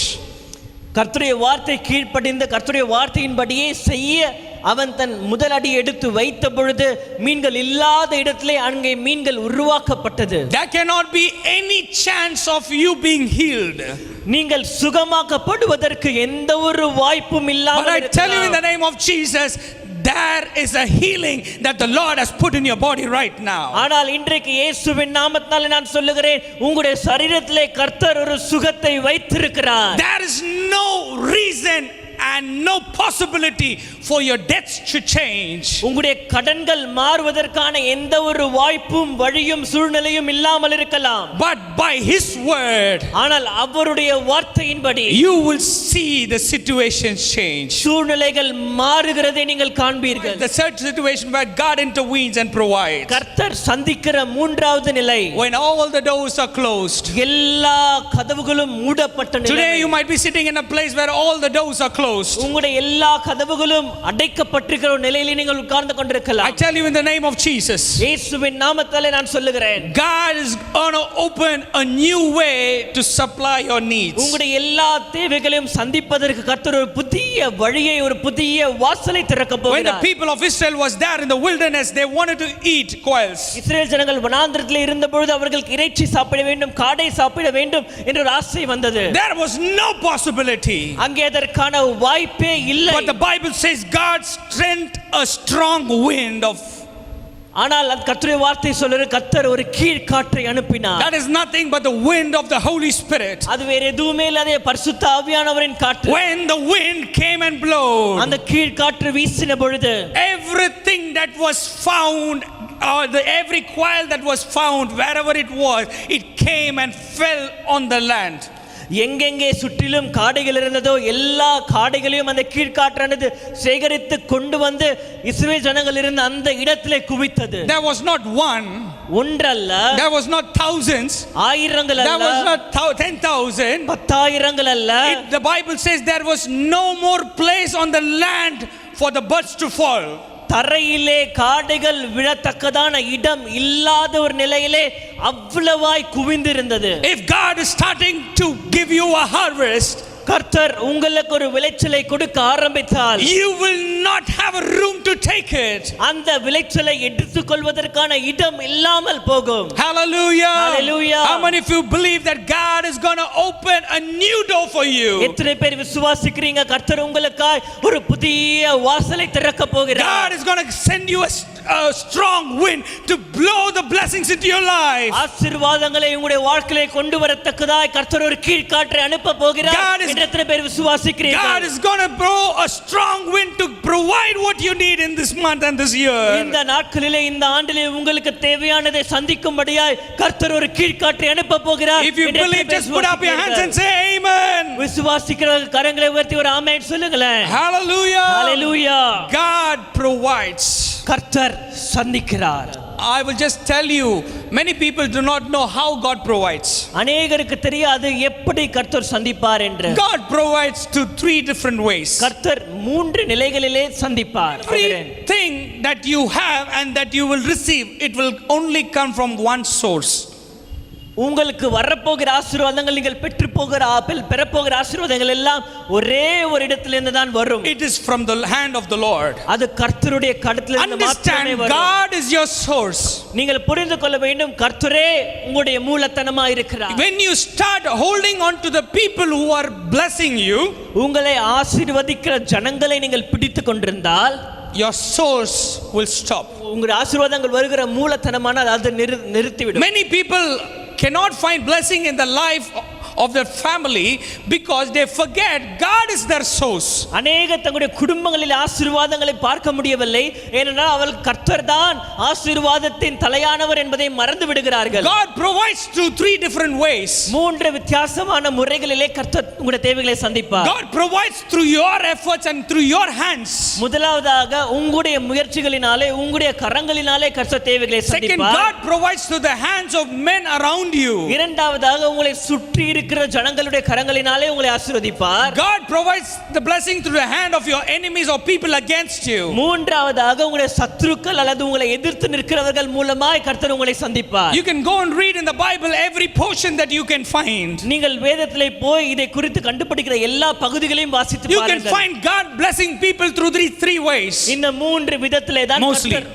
கர்த்தருடைய வார்த்தை கீழ்ப்படிந்து கர்த்தருடைய வார்த்தையின்படியே செய்ய அவன் தன் முதல் அடி எடுத்து வைத்த பொழுது மீன்கள் இல்லாத இடத்திலே அங்கே மீன்கள் உருவாக்கப்பட்டது. There cannot be any chance of you being healed. நீங்கள் சுகமாக்கப்படுவதற்கு எந்த ஒரு வாய்ப்பும் இல்லாமல் But I tell you in the name of Jesus, there is a healing that the Lord has put in your body right now. ஆனால் இன்றைக்கு இயேசுவின் நாமத்தினாலே நான் சொல்லுகிறேன், உங்களுடைய சரீரத்திலே கர்த்தர் ஒரு சுகத்தை வைத்திருக்கிறார். There is no reason and no possibility for your debts to change. உங்களுடைய கடன்கள் மாறுவதற்கான எந்த ஒரு வாய்ப்பும் வழியும் சூழ்நிலையும் இல்லாமல் இருக்கலாம். But by his word, ஆனால் அவருடைய வார்த்தையின்படி you will see the situation change. சூழ்நிலைகள் மாறுகிறதை நீங்கள் காண்பீர்கள். The third situation where God intervenes and provides. கர்த்தர் சந்திக்கிற மூன்றாவது நிலை, when all the doors are closed. எல்லா கதவுகளும் மூடப்பட்ட நிலை. Today you might be sitting in a place where all the doors are closed. உங்களுடைய எல்லா கதவுகளும் அடைக்கப்பட்டிருக்கிற ஒரு நிலையிலே நீங்கள் உட்கார்ந்து கொண்டிருக்கலாம். I tell you in the name of Jesus, இயேசுவின் நாமத்திலே நான் சொல்லுகிறேன், God is going to open a new way to supply your needs. உங்களுடைய எல்லா தேவைகளையும் சந்திப்பதற்கு கர்த்தர் ஒரு புதிய வழியை, ஒரு புதிய வாசலை திறக்க போகிறார். When the people of Israel was there in the wilderness, they wanted to eat quails. இஸ்ரவேல் ஜனங்கள் வனாந்திரத்திலே இருந்தபொழுது அவர்களுக்கு இறைச்சி சாப்பிட வேண்டும், காடை சாப்பிட வேண்டும் என்ற ஒரு ஆசை வந்தது. There was no possibility. அங்கே அதற்கான வாய்ப்பே இல்லை. But the Bible says God sent a strong wind of ஆனால் அந்த கர்த்தருடைய வார்த்தை சொல்லுற கர்த்தர் ஒரு கீழ்காற்றை அனுப்பினார். That is nothing but the wind of the Holy Spirit. அது வேற எதுவுமே இல்லாத பரிசுத்த ஆவியானவரின் காற்று. When the wind came and blew, அந்த கீழ்காற்று வீசின பொழுது everything that was found, every quail that was found, wherever it was, it came and fell on the land. எங்கெங்கே சுற்றிலும் காடைகள் இருந்ததோ எல்லா காடைகளையும் அந்த கீழ்காற்றானது சேகரித்து கொண்டு வந்து இஸ்ரவேல் ஜனங்கள் இருந்த அந்த இடத்திலே குவித்தது. There was not one, ஒன்றல்ல, there was not thousands, ஆயிரங்கள் there அல்ல, was not 10,000. 10,000 அல்ல. The Bible says there was no more place on the land for the birds to fall. தரையிலே காடைகள் விழத்தக்கதான இடம் இல்லாத ஒரு நிலையிலே அவ்வளவாய் குவிந்திருந்தது. If God is starting to give you a harvest, கர்த்தர் உங்களுக்கு ஒரு விளைச்சலை கொடுக்க ஆரம்பித்தால், you will not have a room to take it. அந்த விளைச்சலை எடுத்துக்கொள்வதற்கான இடம் இல்லாமல் போகும். Hallelujah. Hallelujah. How many of you believe that God is going to open a new door for you? எத்தனை பேர் விசுவாசிக்கிறீங்க கர்த்தர் உங்களுக்காய் ஒரு புதிய வாசலை திறக்க போகிறார்? God is going to send you a strong wind to blow the blessings into your life. ஆசீர்வாதங்களை உங்களுடைய வாழ்க்கையிலே கொண்டு வரத்தக்கதாய் கர்த்தர் ஒரு கீழ்காற்றை அனுப்ப போகிறார். எத்தனை பேர் விசுவாசிக்கிறீர்கள்? God is going to blow a strong wind to provide what you need in this month and this year. இந்த நாட்களிலே இந்த ஆண்டிலே உங்களுக்கு தேவையானதை சந்திக்கும்படியாய் கர்த்தர் ஒரு கீழ்காற்றை அனுப்ப போகிறார். If you believe, just put up your hands and say amen. விசுவாசிக்கிறவர்கள் கரங்களை உயர்த்தி ஒரு ஆமென் சொல்லுங்களேன். Hallelujah. Hallelujah. God provides. கர்த்தர் சந்திக்கிறார். I will just tell you, many people do not know how God provides. அநேகருக்கு தெரியாது எப்படி கர்த்தர் சந்திப்பார் என்று. God provides to 3 different ways. கர்த்தர் 3 நிலைகளிலே சந்திப்பார். Everything that you have and that you will receive, it will only come from one source. உங்களுக்கு வரப்போகிற ஆசீர்வாதங்கள் நீங்கள் பெறப்போகிற ஆசீர்வாதங்கள் எல்லாம் ஒரே ஒரு இடத்திலிருந்து தான் வரும். It is from the hand of the Lord. அது கர்த்தருடைய கரத்திலிருந்து மாத்திரமே வரும். God is your source. நீங்கள் புரிந்து கொள்ள வேண்டும் கர்த்தரே உங்களுடைய மூலதனமாக இருக்கிறார். When you start holding on to the people who are blessing you, உங்களை ஆசீர்வதிக்கிற ஜனங்களை நீங்கள் பிடித்துக் கொண்டிருந்தால் your source will stop. உங்களுடைய ஆசீர்வாதங்கள் வருகிற மூலதனமான அதை நிறுத்திவிடும். Many people cannot find blessing in the life of their family because they forget God is their source. அநேக தங்களுடைய குடும்பங்களில் ஆசீர்வாதங்களை பார்க்க முடியவில்லை ஏனென்றால் அவர்கள் கர்த்தர் தான் ஆசீர்வாதத்தின் தலையானவர் என்பதை மறந்து விடுகிறார்கள். God provides through 3 different ways. 3 வித்தியாசமான முறைகளிலே கர்த்தர் உங்களுடைய தேவைகளை சந்திப்பார். God provides through your efforts and through your hands. முதலாவதாக உங்களுடைய முயற்சிகளினாலே உங்களுடைய கரங்களினாலே கர்த்தர் தேவைகளை சந்திப்பார். Second, God provides through the hands of men around you. இரண்டாவதாக உங்களை சுற்றி இருக்கிற ஜனங்களுடைய கரங்களினாலே உங்களை ஆசீர்வதிப்பார். God provides the blessing through the hand of your enemies or people against you. மூன்றாவதாக உங்களுடைய சத்துருக்கள் அல்லது உங்களை எதிர்த்து நிற்கிறவர்கள் மூலமாய் கர்த்தர் உங்களை சந்திப்பார். You can go and read in the Bible every portion that you can find. நீங்கள் வேதத்திலே போய் இதை குறித்து கண்டுபிடிக்கிற எல்லா பகுதிகளையும் வாசித்து பாருங்கள். You can find God blessing people through these 3 ways. இந்த 3 விதத்திலே தான் கர்த்தர்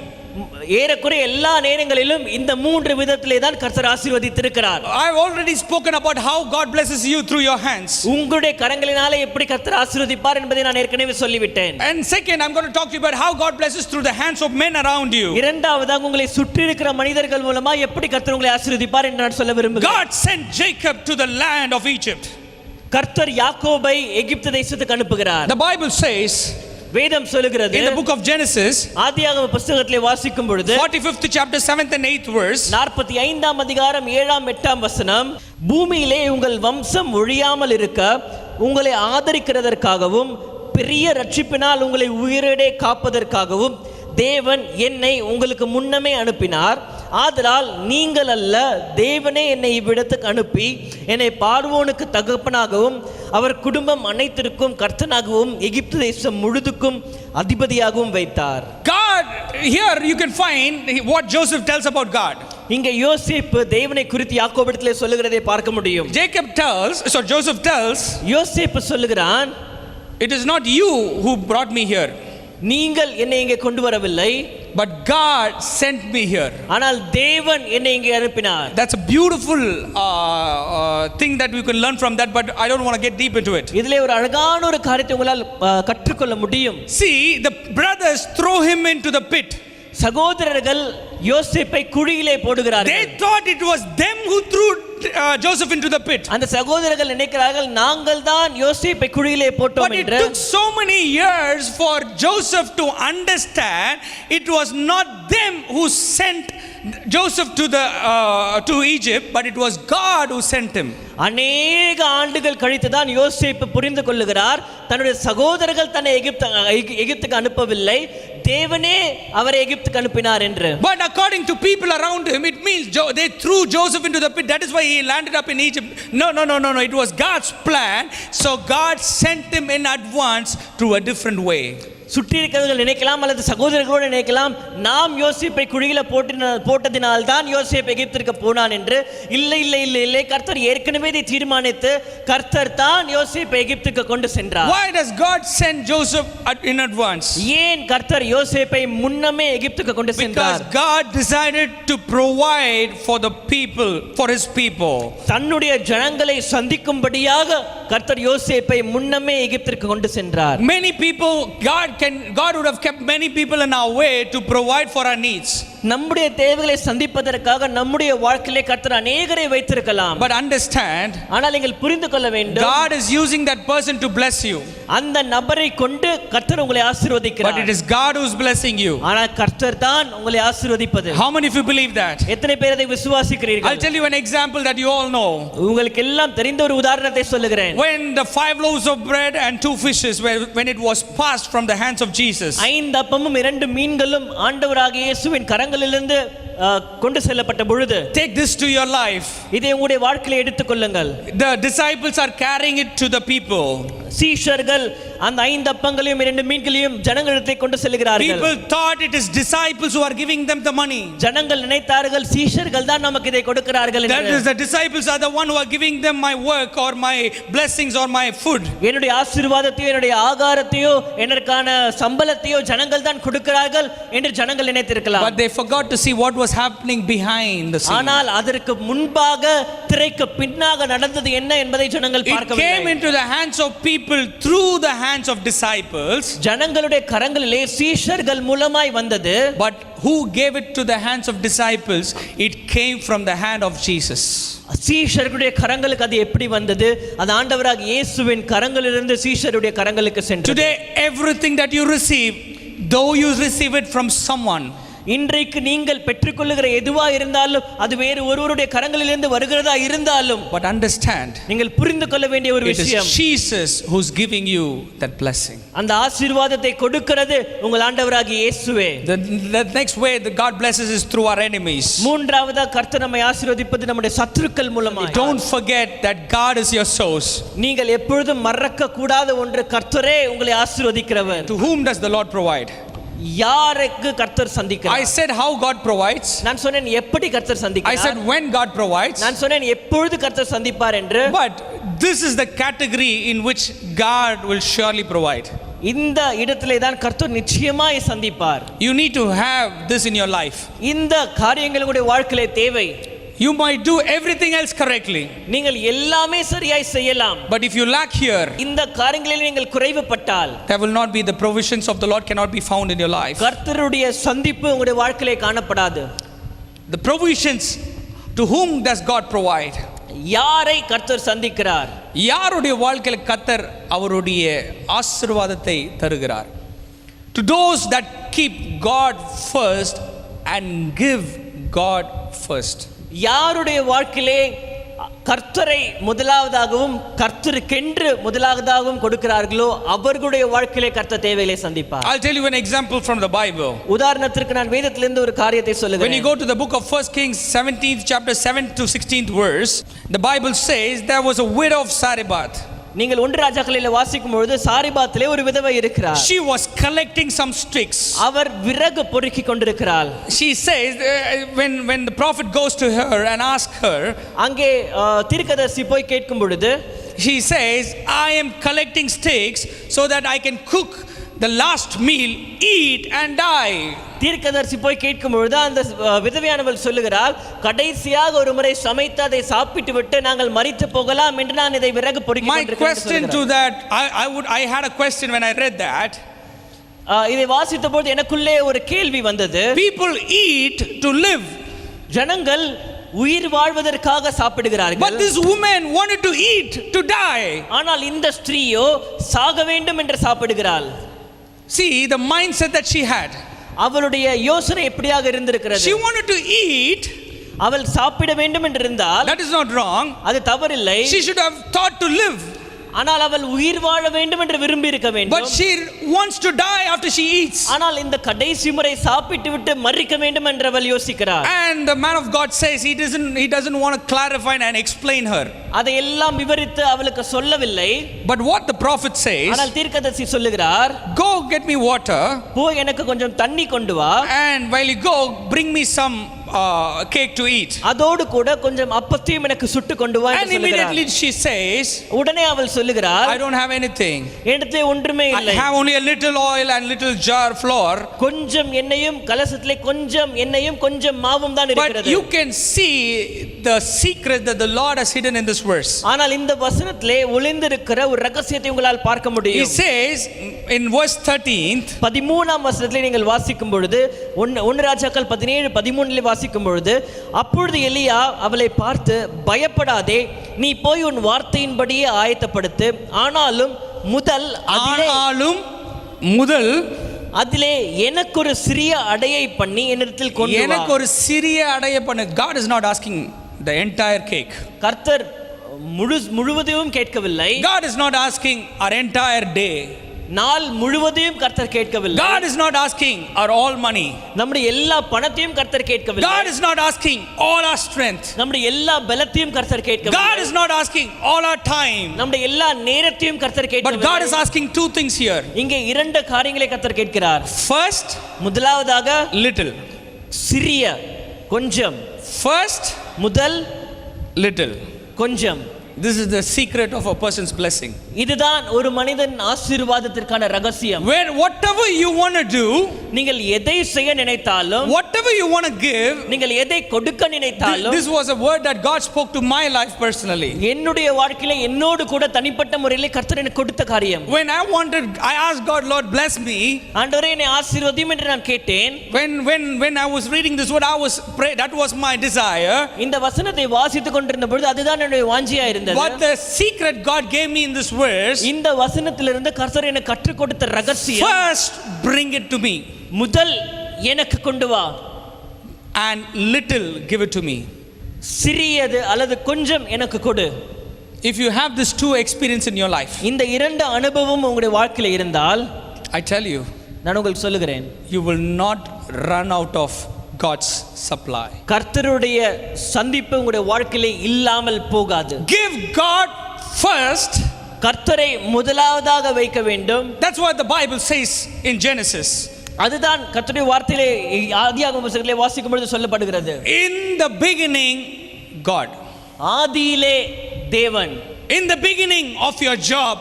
ஏறக்குறைய எல்லா நேரங்களிலும் இந்த 3 விதத்திலே தான் கர்த்தர் ஆசீர்வதித்திருக்கிறார். I have already spoken about how God blesses you through your hands. உங்களுடைய கரங்களினாலே எப்படி கர்த்தர் ஆசீர்வதிப்பார் என்பதை நான் ஏற்கனவே சொல்லிவிட்டேன். And second, I'm going to talk to you about how God blesses through the hands of men around you. இரண்டாவதாக உங்களை சுற்றி இருக்கிற மனிதர்கள் மூலமா எப்படி கர்த்தர் உங்களை ஆசீர்வதிப்பார் என்று நான் சொல்ல விரும்புகிறேன். God sent Jacob to the land of Egypt. கர்த்தர் யாக்கோபை எகிப்து தேசத்துக்கு அனுப்புகிறார். The Bible says, வேதம் சொல்லுகிறது, in the book of Genesis, ஆதியாகம புத்தகத்திலே வாசிக்கும் பொழுது 45th chapter 7th and 8th verse, 45ஆம் அதிகாரம் 7ஆம் 8ஆம் வசனம், பூமியிலே உங்கள் வம்சம் ஒழியாமல் இருக்க உங்களை ஆதரிக்கிறதற்காகவும் பெரிய ரட்சிப்பினால் உங்களை உயிரோடே காப்பதற்காகவும் தேவன் என்னை உங்களுக்கு முன்னமே அனுப்பினார். ஆதலால் நீங்கள் அல்ல, தேவனே என்னை இவ்விடத்துக்கு அனுப்பி என்னை பார்வோனுக்கு தகப்பனாகவும் அவர் குடும்பம் அனைத்திற்கும் கர்த்தனாகவும் எகிப்து தேசம் முழுதுக்கும் அதிபதியாகவும் வைத்தார். God, here you can find what Joseph tells about God. இங்கே யோசேப்பு தேவனை குறித்து யாக்கோபிடத்திலே சொல்லுகிறதை பார்க்க முடியும். Joseph tells, யோசேப்பு சொல்லுகிறான், it is not you who brought me here, நீங்கள் என்னை இங்கே கொண்டு வரவில்லை, but God sent me here. ஆனால் தேவன் என்னை இங்கே அனுப்பினார். That's a beautiful thing that we can learn from that, but I don't want to get deep into it. இதிலே ஒரு அழகான ஒரு காரியத்தை உங்களால் கற்றுக்கொள்ள முடியும். See, the brothers throw him into the pit. சகோதரர்கள் யோசேப்பை குழியிலே போடுகிறார்கள். They thought it was them who threw Joseph into the pit. அந்த சகோதரர்கள் நினைக்கிறார்கள் நாங்கள் தான் யோசேப்பை குழியிலே போட்டோம் But it என்று. took so many years for Joseph to understand it was not them who sent Joseph to Egypt, but it was God who sent him. அநேக ஆண்டுகள் கழித்து தான் யோசேப்பு புரிந்து கொள்ளுகிறார் தன்னுடைய சகோதரர்கள் தன்னை எகிப்துக்கு அனுப்பவில்லை, தேவனே அவரை எகிப்துக்கு அனுப்பினார் என்று. But according to people around him, it means they threw Joseph into the pit. That is why he landed up in Egypt. No. It was God's plan. So God sent him in advance through a different way. சுற்றி இருக்கிறவர்கள் நினைக்கலாம் அல்லது சகோதரர்களோடு நினைக்கலாம் நாம் யோசேப்பை குழியில போட்டதினால் தான் யோசேப்பு எகிப்திற்கு போனான் என்று. இல்லை, கர்த்தர் ஏற்கனவே இதை தீர்மானித்து கர்த்தர் தான் யோசேப்பை எகிப்துக்கு கொண்டு சென்றார். Why does God send Joseph in advance? ஏன் கர்த்தர் யோசேப்பை முன்னமே எகிப்துக்கு கொண்டு சென்றார்? Because God decided to provide for the people, for his people. தன்னுடைய ஜனங்களை சந்திக்கும்படியாக கர்த்தர் யோசேப்பை முன்னமே எகிப்திற்கு கொண்டு சென்றார். Many people God would have kept many people in our way to provide for our needs. நம்முடைய தேவைகளை சந்திப்பதற்காக நம்முடைய வாழ்க்கையிலே கர்த்தர் அநேகரை வைத்திருக்கலாம். But understand, ஆனால் நீங்கள் புரிந்து கொள்ள வேண்டும், God is using that person to bless you. அந்த நபரை கொண்டு கர்த்தர் உங்களை ஆசீர்வதிக்கிறார். But it is God who is blessing you. ஆனால் கர்த்தர் தான் உங்களை ஆசீர்வதிப்பது. How many of you believe that? எத்தனை பேர் அதை விசுவாசிக்கிறீர்கள்? I'll tell you an example that you all know. உங்களுக்கு எல்லாம் தெரிந்த ஒரு உதாரணத்தை சொல்லுகிறேன். When the 5 loaves of bread and 2 fishes when it was passed from the hands of Jesus. 5 அப்பமும் 2 மீன்களும் ஆண்டவராகிய இயேசுவின் கரங்களிலிருந்து கொண்டு செல்லப்பட்ட பொழுது, take this to your life. இதை உங்களுடைய வாழ்க்கையில எடுத்துக் கொள்ளுங்கள். The disciples are carrying it to the people. சீஷர்கள் அந்த 5 அப்பங்களையும் 2 மீன்களையும் ஜனங்களிடத்தை கொண்டு செல்கிறார்கள். People thought it is disciples who are giving them the money. ஜனங்கள் நினைத்தார்கள் சீஷர்கள் தான் நமக்கு இதை கொடுக்கிறார்கள் என்று. That is, the disciples are the one who are giving them my work or my blessings or my food. என்னுடைய ஆசீர்வாதத்தையோ என்னுடைய ஆகாரத்தையோ எனக்கான சம்பளத்தையோ ஜனங்கள் தான் கொடுக்கிறார்கள் என்று ஜனங்கள் நினைத்திருக்கலாம். But they forgot to see what was happening behind the scene. ஆனால் அதற்கு முன்பாக திரைக்கு பின்னாக நடந்தது என்ன என்பதை ஜனங்கள் பார்க்கவில்லை. It came into the hands of people through the hands of disciples. ஜனங்களுடைய கரங்களிலே சீஷர்கள் மூலமாய் வந்தது. But who gave it to the hands of disciples? It came from the hand of Jesus. சீஷர்களுடைய கரங்களுக்கு அது எப்படி வந்தது? அது ஆண்டவராகிய இயேசுவின் கரங்களிலிருந்து சீஷருடைய கரங்களுக்கு சென்றது. Today everything that you receive, though you receive it from someone, இன்றைக்கு நீங்கள் பெற்றுக்கொள்ளுகிற எதுவா இருந்தாலும் அது வேறு ஒருவருடைய கரங்களிலிருந்து வருகிறதா இருந்தாலும், but understand, நீங்கள் புரிந்து கொள்ள வேண்டிய ஒரு விஷயம், it is Jesus who's giving you that blessing. அந்த ஆசீர்வாதத்தை கொடுக்கிறது உங்கள் ஆண்டவராகிய இயேசுவே. The next way that God blesses is through our enemies. மூன்றாவதா கர்த்தர் நம்மை ஆசீர்வதிப்பது நம்முடைய சத்துருக்கள் மூலமாக. Don't forget that God is your source. நீங்கள் எப்பொழுதும் மறக்க கூடாத ஒன்று, கர்த்தரே உங்களை ஆசீர்வதிக்கிறவர். To whom does the Lord provide? யாருக்கு கர்த்தர் சந்திக்கிறார்? I said how God provides. நான் சொன்னேன் எப்படி கர்த்தர் சந்திக்கிறார். I said when God provides. நான் சொன்னேன் எப்பொழுது கர்த்தர் சந்திப்பார் என்று. But this is the category in which God will surely provide. இந்த இடத்திலே தான் கர்த்தர் நிச்சயமாய் சந்திப்பார். You need to have this in your life. இந்த காரியங்கள் உங்களுடைய வாழ்க்கையிலே தேவை. You might do everything else correctly. நீங்கள் எல்லாமே சரியாய் செய்யலாம். But if you lack here, இந்த காரியங்களில் நீங்கள் குறைவுபட்டால், there will not be the provisions of the Lord cannot be found in your life. கர்த்தருடைய சந்திப்பு உங்களுடைய வாழ்க்கையிலே காணப்படாது. The provisions, to whom does God provide? யாரை கர்த்தர் சந்திக்கிறார்? யாருடைய வாழ்க்கையில கர்த்தர் அவருடைய ஆசீர்வாதத்தை தருகிறார்? To those that keep God first and give God first. யாருடைய வாழ்க்கையிலே கர்த்தரை முதலாவதாகவும் கர்த்தருக்கென்று முதலாவதாகவும் கொடுக்கிறார்களோ அவர்களுடைய வாழ்க்கையிலே கர்த்தர் தேவைகளை சந்திப்பார். I'll tell you an example from the Bible. உதாரணத்திற்கு நான் வேதத்திலிருந்து ஒரு காரியத்தை சொல்லுகிறேன். When you go to the book of 1 Kings 17th chapter 7 to 16th verse, the Bible says there was a widow of Sarephath. நீங்கள் ஒன்று ராஜாக்களில் வாசிக்கும் பொழுது சாரிபாத்திலே ஒரு விதவை இருக்கிறார். She was collecting some sticks. அவர் விறகு பொறுக்கி கொண்டிருக்கிறாள். She says when the prophet goes to her and asks her, அங்கே தீர்க்கதரிசி போய் கேட்கும் பொழுது, she says, I am collecting sticks so that I can cook the last meal, eat and die. தீர்க்கதரிசி போய் கேட்கும் பொழுது அந்த விதவையானவள் சொல்லுகிறாள், கடைசியாக ஒரு முறை சமைத்து அதை சாப்பிட்டு விட்டு நாங்கள் மரித்து போகலாம் என்று நான் இதை விறகு பொறுக்கி கொண்டிருக்கிறேன். My question to that, I had a question when I read that. இதை வாசித்த பொழுது எனக்குள்ளே ஒரு கேள்வி வந்தது. People eat to live. ஜனங்கள் உயிர் வாழ்வதற்காக சாப்பிடுகிறார்கள். But this woman wanted to eat to die. ஆனால் இந்த ஸ்திரீயோ சாக வேண்டும் என்று சாப்பிடுகிறாள். See the mindset that she had. அவளுடைய யோசனை எப்படியாக இருந்திருக்கிறது? She wanted to eat. அவள் சாப்பிட வேண்டும் என்று இருந்தால் That is not wrong. அது தவறில்லை. She should have thought to live. ஆனால் அவள் உயிர் வாழ வேண்டும் என்று விரும்பி இருக்க வேண்டும். But she wants to die after she eats. ஆனால் இந்த கடைசி முறை சாப்பிட்டு விட்டு மரிக்க வேண்டும் என்று அவள் யோசிக்கிறார். And the man of God says he doesn't want to clarify and explain her. அதை எல்லாம் விவரித்து அவளுக்கு சொல்லவில்லை. But what the prophet says, ஆனால் தீர்க்கதரிசி சொல்லுகிறார், go get me water. போய் எனக்கு கொஞ்சம் தண்ணி கொண்டு வா. And while you go, bring me some cake to eat. அதோடு கூட கொஞ்சம் அப்பத்தையும் எனக்கு சுட்டு கொண்டு வா And என்று சொல்லுகிறார். immediately she says, உடனே அவள் சொல்லுகிறார், I don't have anything. என்னிடத்தில் ஒன்றுமே I இல்லை. have only a little oil and little jar flour. கொஞ்சம் எண்ணெயும் கலசத்திலே கொஞ்சம் எண்ணெயும் கொஞ்சம் மாவும் தான் But இருக்கிறது. you can see the secret that the Lord has hidden in this verse. ஆனால் இந்த வசனத்திலே ஒளிந்திருக்கிற ஒரு ரகசியத்தை உங்களால் பார்க்க He முடியும். says in verse 13th, 13ஆம் வசனத்திலே நீங்கள் வாசிக்கும் பொழுது 1 ராஜாக்கள் 17:13 வாசிக்கும் பொழுது, அப்பொழுது எலியா அவளை பார்த்து, பயப்படாதே, நீ போய் உன் வார்த்தையின்படியே ஆயத்தப்படுத்து, ஆனாலும் முதல் அதிலே எனக்கு ஒரு சிறிய அடையை பண்ணி என்னிடத்தில் கொண்டு வா. எனக்கு ஒரு சிறிய அடைய பண்ணு. God is not asking the entire cake. கர்த்தர் முழுவதையும் கேட்கவில்லை. God is not asking our entire day. நாள் முழுவதையும் கர்த்தர் கேட்கவில்லை. God is not asking our all money. நம்முடைய எல்லா பணத்தையும் கர்த்தர் கேட்கவில்லை. God is not asking all our strength. நம்முடைய எல்லா பலத்தையும் கர்த்தர் கேட்கவில்லை. God is not asking all our time. நம்முடைய எல்லா நேரத்தையும் கர்த்தர் கேட்கவில்லை. But God is asking two things here. இங்கே இரண்டு காரியங்களை கர்த்தர் கேட்கிறார். First, முதலாவதாக little. சிறிய கொஞ்சம். First, முதல் little. கொஞ்சம். This is the secret of a person's blessing. இதுதான் ஒரு மனிதன் ஆசீர்வாதத்திற்கான ரகசியம். Where whatever you want to do, நீங்கள் எதை செய்ய நினைத்தாலும், whatever you want to give, நீங்கள் எதை கொடுக்க நினைத்தாலும், this was a word that God spoke to my life personally. என்னுடைய வாழ்க்கையில என்னோடு கூட தனிப்பட்ட முறையில் கர்த்தர் எனக்கு கொடுத்த காரியம். When I asked God, Lord bless me. ஆண்டவரே என்னை ஆசீர்வதியும் என்று நான் கேட்டேன். When I was reading this word, that was my desire. இந்த வசனத்தை வாசித்துக் கொண்டிருந்த பொழுது அதுதான் என்னுடைய வாஞ்சியா இருந்தது. But the secret God gave me in this verse, இந்த வசனத்திலிருந்து கர்த்தர் எனக்கு கற்றுக் கொடுத்த ரகசியம், first bring it to me, முதல் எனக்கு கொண்டு வா, and little give it to me. சிறியது அல்லது கொஞ்சம் எனக்கு கொடு. If you have this two experience in your life, இந்த இரண்டு அனுபவம் உங்களுடைய வாழ்க்கையில் இருந்தால், I tell you, நான் உங்களுக்கு சொல்லுகிறேன், you will not run out of God's supply. கர்த்தருடைய சந்திப்பு உங்களுடைய வாழ்க்கையிலே இல்லாமல் போகாது. Give God first. கர்த்தரை முதலாவதாக வைக்க வேண்டும். That's what the Bible says in Genesis. அதுதான் கர்த்தருடைய வார்த்தையிலே ஆதியாகம புத்தகத்திலே வாசிக்கும் பொழுது சொல்லப்படுகிறது. In the beginning, God. ஆதியிலே தேவன். In the beginning of your job,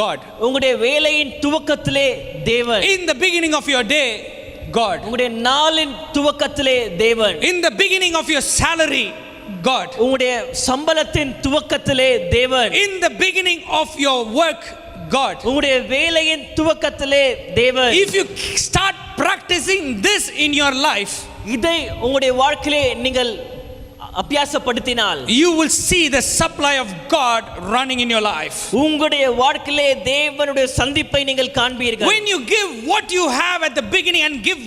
God. உங்களுடைய வேலையின் துவக்கத்திலே தேவன். In the beginning of your day, God. உங்களுடைய நாளின் துவக்கத்திலே தேவன். In the beginning of your salary, God. உங்களுடைய சம்பளத்தின் துவக்கத்திலே தேவன். In the beginning of your work, God. உங்களுடைய வேலையின் துவக்கத்திலே தேவன். If you start practicing this in your life, இதை உங்களுடைய வாழ்க்கையிலே நீங்கள் அபியாசப்படுத்தினால், you will see the supply of God running in your life. உங்களுடைய வாழ்க்கையிலே தேவனுடைய சந்திப்பை நீங்கள் காண்பீர்கள். When you give what you have at the beginning and give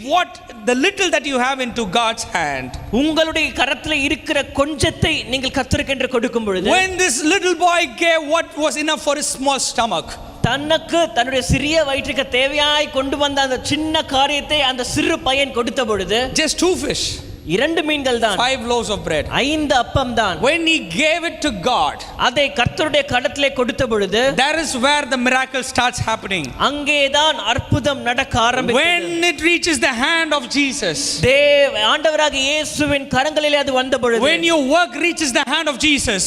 the little that you have into God's hand, உங்களுடைய கரத்திலே இருக்கிற கொஞ்சத்தை நீங்கள் கர்த்தருக்கென்று கொடுக்கும் பொழுது, when this little boy gave what was enough for his small stomach, தனக்கு தன்னுடைய சிறிய வயிற்றுக்கு தேவையாய் கொண்டு வந்த அந்த சின்ன காரியத்தை அந்த சிறு பையன் கொடுத்த பொழுது, just 2 fish, 2 மீன்கள் தான், 5 loaves of bread, 5 அப்பம் தான், when he gave it to God, அதை கர்த்தருடைய கரத்திலே கொடுத்த பொழுது, that is where the miracle starts happening. அங்கேதான் அற்புதம் நடக்க ஆரம்பிக்கிறது. When it reaches the hand of Jesus, ஆண்டவராகிய இயேசுவின் கரங்களிலே அது வந்த பொழுது, when your work reaches the hand of Jesus,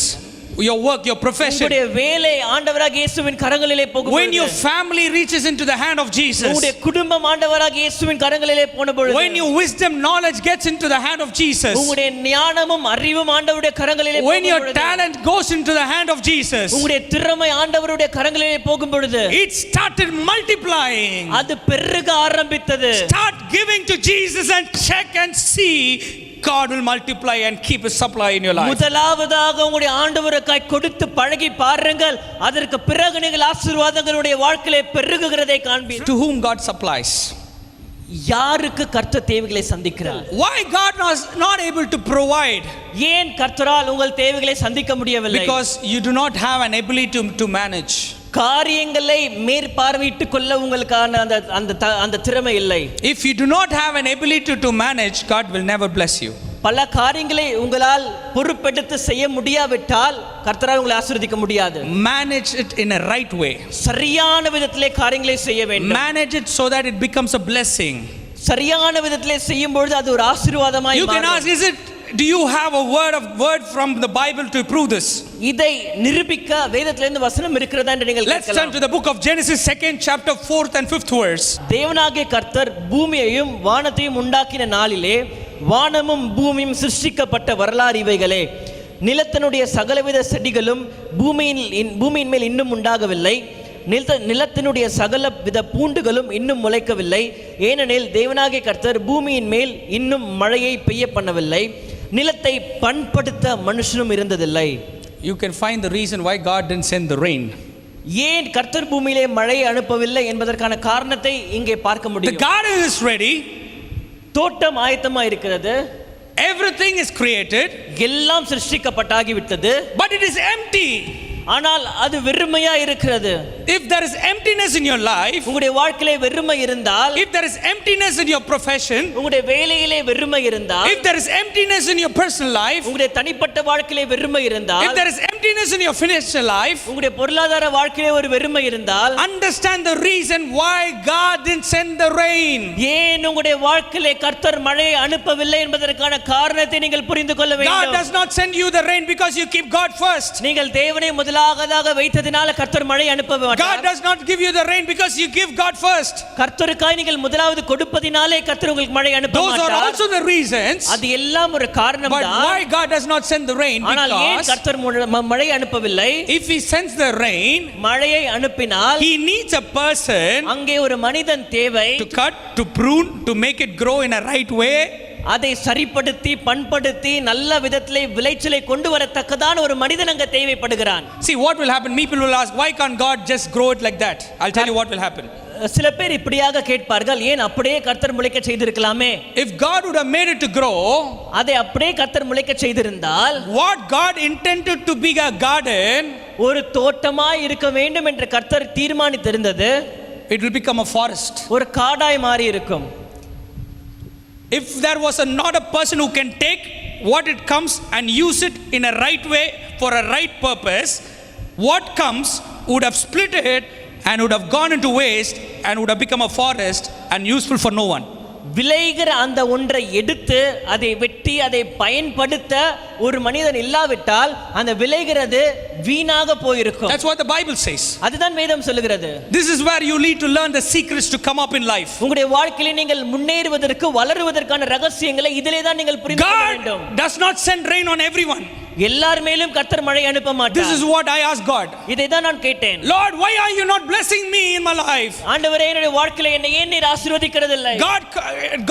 your work, your profession, உங்களுடைய வேலை ஆண்டவராகிய இயேசுவின் கரங்களிலே போகும் when பொழுது, your family reaches into the hand of Jesus, உங்களுடைய குடும்பம் ஆண்டவராகிய இயேசுவின் கரங்களிலே போன பொழுது, when your wisdom, knowledge gets into the hand of Jesus, உங்களுடைய ஞானமும் அறிவும் ஆண்டவருடைய கரங்களிலே when போகும் your பொழுது, talent goes into the hand of Jesus, உங்களுடைய திறமை ஆண்டவருடைய கரங்களிலே போகும் பொழுது, it started multiplying. அது பெருக ஆரம்பித்தது. Start giving to Jesus and check and see. God will multiply and keep his supply in your life. முதலாவதாக உங்களுடைய ஆண்டவருக்காய் கொடுத்து பழகி பாருங்கள், அதற்கு பிறகு நீங்கள் ஆசீர்வாதங்களுடைய வாழ்க்கையிலே பெருகுகிறதை காண்பீர்கள். To whom God supplies. யாருக்கு கர்த்தர் தேவைகளை சந்திக்கிறார்? Why God was not able to provide? ஏன் கர்த்தரால் உங்கள் தேவைகளை சந்திக்க முடியவில்லை? Because you do not have an ability to manage. காரியங்களை மேற்பார்வையிட்டுக் கொள்ள உங்களுக்கான அந்த திறமை இல்லை. If you do not have an ability to manage, God will never bless you. பல காரியங்களை உங்களால் பொறுப்பெடுத்து செய்ய முடியாவிட்டால் கர்த்தரால் உங்களை ஆசீர்வதிக்க முடியாது. Manage it in a right way. சரியான விதத்திலே காரியங்களை செய்ய வேண்டும். Manage it so that it becomes a blessing. சரியான விதத்திலே செய்யும் பொழுது அது ஒரு ஆசீர்வாதமாய் You can ask, do you have a word from the Bible to prove this? இதை நிரூபிக்க வேதத்திலிருந்து வசனம் இருக்கிறதா என்று நீங்கள் Let's turn கேட்கலாம். to the book of Genesis, 2nd chapter, 4th and 5th verse. தேவனாகிய கர்த்தர் பூமியையும் வானத்தையும் உண்டாக்கின நாளிலே வானமும் பூமியும் சிருஷ்டிக்கப்பட்ட வரலாறு இவைகளே. நிலத்தினுடைய சகலவித செடிகளும் பூமியின் மேல் இன்னும் உண்டாகவில்லை. நிலத்தினுடைய சகல வித பூண்டுகளும் இன்னும் முளைக்கவில்லை. ஏனெனில் தேவனாகிய கர்த்தர் பூமியின் மேல் இன்னும் மழையை பெய்ய பண்ணவில்லை. நிலத்தை பண்படுத்த மனுஷனும் இருந்ததில்லை. You can find the reason why God didn't send the rain. ஏன் கர்த்தர் பூமியிலே மழையை அனுப்பவில்லை என்பதற்கான காரணத்தை இங்கே பார்க்க The முடியும். garden is ready. தோட்டம் ஆயத்தமா இருக்கிறது. Everything is created. எல்லாம் சிருஷ்டிக்கப்பட்டாகிவிட்டது. But it is empty. ஆனால் அது வெறுமையா இருக்கிறது. If there is emptiness in your life, உங்களுடைய வாழ்க்கையிலே வெறுமை இருந்தால், if there is emptiness in your profession, உங்களுடைய வேலையிலே வெறுமை இருந்தால், if there is emptiness in your personal life, உங்களுடைய தனிப்பட்ட வாழ்க்கையிலே வெறுமை இருந்தால், if there is emptiness in your financial life, உங்களுடைய பொருளாதார வாழ்க்கையிலே ஒரு வெறுமை இருந்தால், understand the reason why God didn't send the rain. ஏன் உங்களுடைய வாழ்க்கையிலே கர்த்தர் மழையை அனுப்பவில்லை என்பதற்கான காரணத்தை நீங்கள் புரிந்து கொள்ள God வேண்டும். does not send you the rain because you keep God first. நீங்கள் தேவனை முதலாவதாக வைத்ததினால கர்த்தர் மழை அனுப்ப God மாட்டார். does not give you the rain because you give God first. கர்த்தருக்காய் நீங்கள் முதலாவது கொடுப்பதினாலே கர்த்தர் உங்களுக்கு மழை அனுப்ப Those are மாட்டார். also the reasons. அது எல்லாம் ஒரு காரணம் But தான். why God does not send the rain? ஆனால் ஏன் Because கர்த்தர் மழை அனுப்பவில்லை? if He sends the rain, மழையை அனுப்பினால் He needs a person அங்கே ஒரு மனிதன் தேவை. to cut, to prune, to make it grow in a right way. அதை சரிப்படுத்தி பண்படுத்தி நல்ல விதத்திலே விளைச்சலை கொண்டு வரத்தக்கதான ஒரு மனிதன் அங்க தேவைப்படுகிறான். See what will happen? People will ask, why can't God just grow it like that? I'll tell you what will happen. சில பேர் இப்படியாக கேட்பார்கள், ஏன் அப்படியே கர்த்தர் முளைக்க செய்திருக்கலாமே? If God would have made it to grow, அதை அப்படியே கர்த்தர் முளைக்க செய்திருந்தால், what God intended to be a garden, ஒரு தோட்டமாய் இருக்க வேண்டும் என்று கர்த்தர் தீர்மானித்திருந்தது, it will become a forest. ஒரு காடாய் மாறி இருக்கும். If there was not a person who can take what it comes and use it in a right way for a right purpose, what comes would have split it and would have gone into waste and would have become a forest and useful for no one. விளைகிற அந்த ஒன்றை எடுத்து அதை வெட்டி அதை பயன்படுத்த ஒரு மனிதன் இல்லாவிட்டால் அந்த விளைகிறது வீணாக போயிருக்கும். That's what the Bible says. அதுதான் வேதம் சொல்லுகிறது. This is where you need to learn the secrets to come up in life. உங்களுடைய வாழ்க்கையிலே நீங்கள் முன்னேறுவதற்கு வளருவதற்கான ரகசியங்களை இதிலே தான் நீங்கள் புரிந்து கொள்ள வேண்டும். God does not send rain on everyone. எல்லார் மேலும் கர்த்தர் மழை அனுப்ப மாட்டார். This is what I asked God. இதை தான் நான் கேட்டேன். Lord, why are you not blessing me in my life? ஆண்டவரே, என்னுடைய வாழ்க்கையிலே என்னை ஏன் நீர் ஆசீர்வதிக்கிறதில்லை?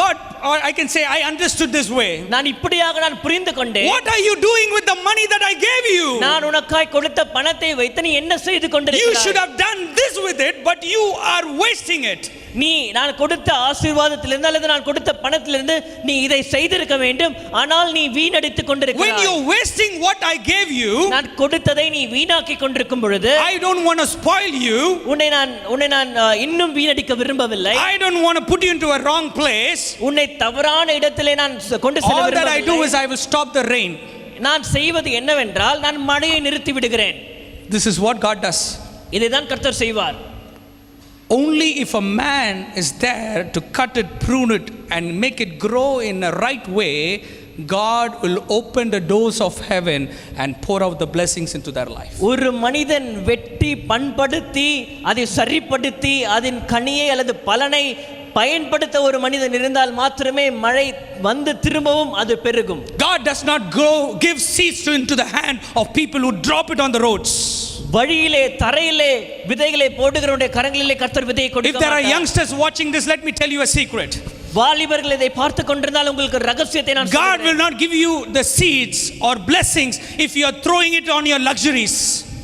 God, or I can say I understood this way. நான் இப்படியாக நான் புரிந்து கொண்டேன். What are you doing with the money that I gave you? நான் உனக்காய் கொடுத்த பணத்தை வைத்து நீ என்ன செய்து கொண்டிருக்கிறாய்? You should have done this with it, but you are wasting it. நீ நான் கொடுத்த ஆசீர்வாதத்திலிருந்து அல்லது நான் கொடுத்த பணத்திலிருந்து நீ இதை செய்திருக்க வேண்டும், ஆனால் நீ வீணடித்துக் கொண்டிருக்கிறாய். When you're wasting what I gave you, நான் கொடுத்ததை நீ வீணாக்கி கொண்டிருக்கும் பொழுது, I don't want to spoil you. உன்னை நான் இன்னும் வீணடிக்க விரும்பவில்லை. I don't want to put you into a wrong place. உன்னை தவறான இடத்திலே நான் கொண்டு செல்ல All விரும்பவில்லை. that I do is I will stop the rain. நான் செய்வது என்னவென்றால் நான் மழையை நிறுத்தி விடுகிறேன். This is what God does. இதைதான் கர்த்தர் செய்வார். Only if a man is there to cut it, prune it and make it grow in a right way, God will open the doors of heaven and pour out the blessings into their life. ஒரு மனிதன் வெட்டி பண்படுத்தி அதை சரிப்படுத்தி அதன் கனியை அல்லது பலனை பயன்படுத்த ஒரு மனிதன் இருந்தால் மாத்திரமே மழை வந்து திரும்பவும் அது பெருகும். God does not give seeds into the hand of people who drop it on the roads. வழியிலே தரையிலே விதைகளை போடுகிறவருடைய கரங்களிலே கர்த்தர் விதையை கொடுக்க If there are மாட்டார். youngsters watching this, let me tell you a secret. வாலிபர்கள் இதை பார்த்து கொண்டிருந்தால் உங்களுக்கு ரகசியத்தை நான் God சொல்கிறேன். will not give you the seeds or blessings if you are throwing it on your luxuries.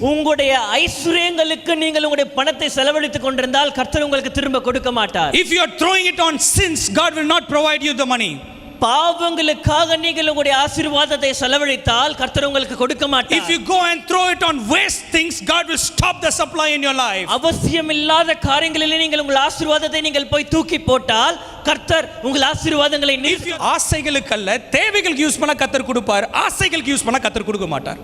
உங்களுடைய ஐஸ்வரியங்களுக்கு நீங்கள் உங்களுடைய பணத்தை செலவழித்துக் கொண்டிருந்தால் கர்த்தர் உங்களுக்கு திரும்ப கொடுக்க மாட்டார். If you are throwing it on sins, God will not provide you the money. பாவங்களுக்காக நீங்கள் உங்களுடைய ஆசீர்வாதத்தை செலவழித்தால் கர்த்தர் உங்களுக்கு கொடுக்க மாட்டார். If you go and throw it on waste things, God will stop the supply in your life. அவசியமில்லாத காரியங்களிலே நீங்கள் உங்கள் ஆசீர்வாதத்தை நீங்கள் போய் தூக்கி போட்டால் கர்த்தர் உங்கள் ஆசீர்வாதங்களை ஆசைகளுக்கு அல்ல, தேவைகளுக்கு யூஸ் பண்ண கர்த்தர் கொடுப்பார். ஆசைகளுக்கு யூஸ் பண்ண கர்த்தர் கொடுக்க மாட்டார்.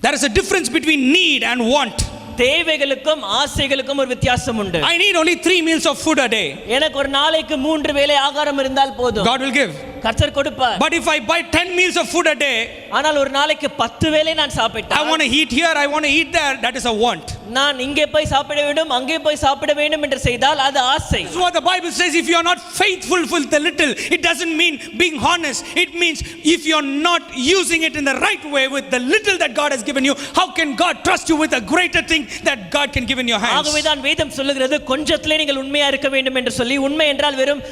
There is a difference between need and want. தேவைகளுக்கும் ஆசைகளுக்கும் ஒரு வித்தியாசம் உண்டு. I need only 3 meals of food a day. எனக்கு ஒரு நாளைக்கு 3 வேளை ஆகாரம் இருந்தால் போதும். God will give. கர்த்தர் கொடுப்பார். But if I buy 10 meals of food a day, ஆனால் ஒரு நாளைக்கு 10 வேளை நான் சாப்பிட்டால், I want to eat here, I want to eat there, that is a want. நான் இங்கே போய் சாப்பிட வேண்டும் அங்கே போய் சாப்பிட வேண்டும் என்று செய்தால் அது ஆசை. This is what the Bible says. If you are not faithful with the little, it doesn't mean being honest. It means if you are not using it in the right way with the little that God has given you, how can God trust you with a greater thing that God can give in your hands? ஆகவே தான் வேதம் சொல்லுகிறது கொஞ்சத்திலே நீங்கள் உண்மையா இருக்க வேண்டும் என்று சொல்லி, உண்மை என்றால் வெறும்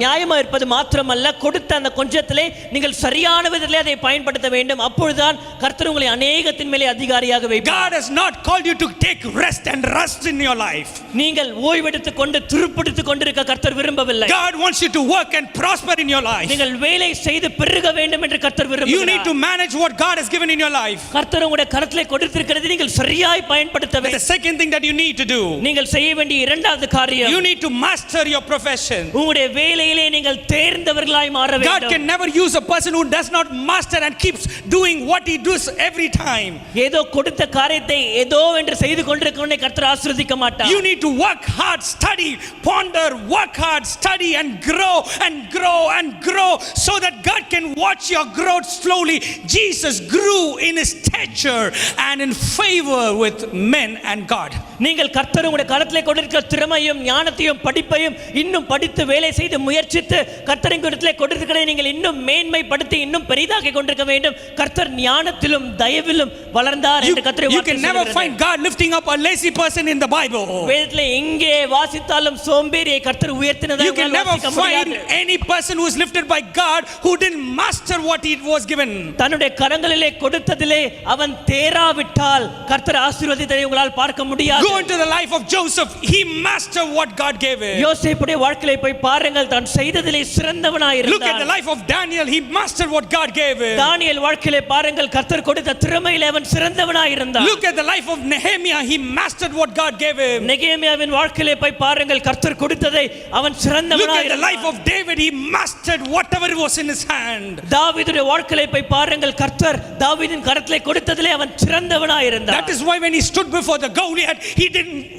நியாயமா இருப்பது மாத்திரமல்ல, கொடுத்த அந்த கொஞ்சத்திலே நீங்கள் சரியான விதத்திலே அதை பயன்படுத்த வேண்டும். அப்பொழுதுதான் கர்த்தர் உங்களை அநேகத்தின் மேலே அதிகாரியாக வைப்பார். God has not called you to take rest and rust in your life. நீங்கள் ஓய்வெடுத்துக் கொண்டு துருப்பிடித்துக் கொண்டிருக்க கர்த்தர் விரும்பவில்லை. God wants you to work and prosper in your life. நீங்கள் வேலை செய்து பெருக வேண்டும் என்று கர்த்தர் விரும்புகிறார். You need to manage what God has given in your life. கர்த்தர் உங்களுடைய கரத்திலே கொடுத்திருக்கிறது நீங்கள் சரியாய் பயன்படுத்த வேண்டும். The second thing that you need to do, நீங்கள் செய்ய வேண்டிய இரண்டாவது காரியம், you need to master your profession. உங்களுடைய வேலையிலே நீங்கள் தேர்ந்தவர்களாய் மாற வேண்டும். God can never use a person who does not master and keeps doing what he does every time. ஏதோ கொடுத்த காரியத்தை ஏதோ என்று செய்து கொண்டிருக்கிறவனை கர்த்தர் ஆசீர்வதிக்க மாட்டார். You need to work hard, study, ponder, work hard, study and grow and grow and grow so that God can watch your growth slowly. Jesus grew in his stature and in favor with men and God. நீங்கள் கர்த்தர் உங்களுடைய கரத்திலே கொடுத்திருக்கிற திறமையும் ஞானத்தையும் படிப்பையும் இன்னும் படித்து வேலை செய்து முயற்சித்து கர்த்தரின் கரத்திலே கொடுத்திருக்கிறதை நீங்கள் இன்னும் மேன்மைப்படுத்தி இன்னும் பெரிதாக்கி கொண்டிருக்க வேண்டும். கர்த்தர் ஞானத்திலும் தயவிலும் வளர்ந்தார் என்று கர்த்தர் You can never find God lifting up a lazy person in the Bible. வேதத்திலே எங்கே வாசித்தாலும் சோம்பேறியை கர்த்தர் உயர்த்தினதை You can never find any person who is lifted by God who didn't master what he was given. தன்னுடைய கரங்களிலே கொடுத்ததிலே அவன் தேராவிட்டால் கர்த்தர் ஆசீர்வதித்ததை உங்களால் பார்க்க முடியாது. Go into the life of Joseph. He mastered what God gave him. யோசேப்புடைய வாழ்க்கையை போய் பாருங்கள், தான் செய்ததிலே சிறந்தவனாய் இருந்தான். Look at the life of Daniel. He mastered what God gave him. தானியேல் வாழ்க்கையை பாருங்கள், கர்த்தர் கொடுத்த திறமையிலே அவன் சிறந்தவனாய் இருந்தான். Look at the life of Nehemiah. He mastered what God gave him. நெகேமியாவின் வாழ்க்கையை போய் பாருங்கள், கர்த்தர் கொடுத்ததை அவன் சிறந்தவனாய் இருந்தான். Look at the life of David. He mastered whatever was in his hand. தாவீதுடைய வாழ்க்கையை போய் பாருங்கள், கர்த்தர் தாவீதின் கரத்திலே கொடுத்ததிலே அவன் சிறந்தவனாய் இருந்தான். That is why when he stood before the Goliath,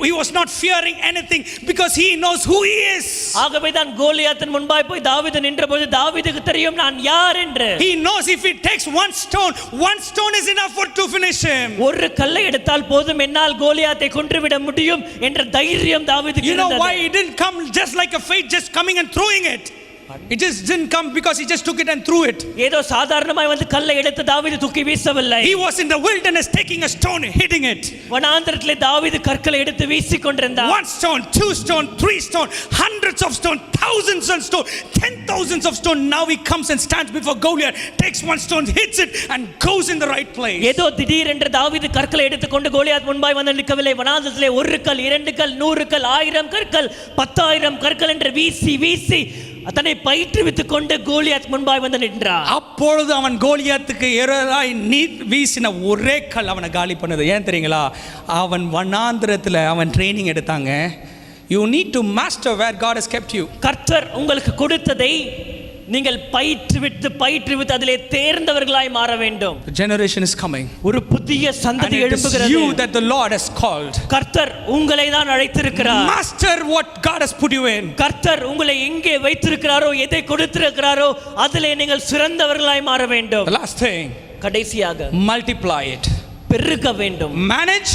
he was not fearing anything because he knows who he is. ஆகவே தான் கோலியாத்தின் முன்பாய் போய் தாவீது நின்றபோது தாவீதுக்கு தெரியும் நான் யார் என்று. He knows if it takes one stone is enough to finish him. ஒரு கல்லை எடுத்தால் போதும் என்னால் கோலியாத்தை கொன்றுவிட முடியும் என்ற தைரியம் தாவீதுக்கு இருந்தது. You know why he didn't come just like a faith, just coming and throwing it? It just didn't come because he just took it and threw it. ஏதோ சாதாரணமாய் வந்து கல்லை எடுத்து தாவீது தூக்கி வீசவில்லை. He was in the wilderness taking a stone, hitting it. வனாந்தரத்திலே தாவீது கற்களை எடுத்து வீசிக் கொண்டிருந்தார். 1 stone, 2 stone, 3 stone, hundreds of stone, thousands of stone, 10,000s of stone. Now he comes and stands before Goliath, takes 1 stone, hits it and goes in the right place. ஏதோ திடீரென்று தாவீது கற்களை எடுத்துக்கொண்டு கோலியாத் முன்பாய் வந்து நிற்கவில்லை. வனாந்தரத்திலே 1 கல், 2 கல், 100 கல், 1000 கற்கள், 10,000 கற்கள் என்று வீசி வீசி தன்னை பயிற்றுவித்துக் கொண்டு கோலியாத் முன்பாய் வந்து நின்றார். அப்பொழுது அவன் கோலியாத்துக்கு எதிராய் நீர் வீசின ஒரே கல் அவனை காலி பண்ணது. ஏன் தெரியுங்களா? அவன் வனாந்திரத்தில் அவன் ட்ரைனிங் எடுத்தாங்க. You need to master where God has kept you. கர்த்தர் உங்களுக்கு கொடுத்ததை நீங்கள் பயிற்றுவித்து அதிலே தேர்ந்தவர்களாய் மாற வேண்டும். The generation is coming. ஒரு புதிய And சந்ததி it is எழும்புகிறது. you that the Lord has called. கர்த்தர் உங்களை தான் அழைத்திருக்கிறார். Master what God has put you in. கர்த்தர் உங்களை எங்கே வைத்திருக்கிறாரோ, எதை கொடுத்திருக்கிறாரோ அதிலே நீங்கள் சிறந்தவர்களாய் மாற வேண்டும். The last thing, கடைசியாக multiply it. பெருக வேண்டும். Manage,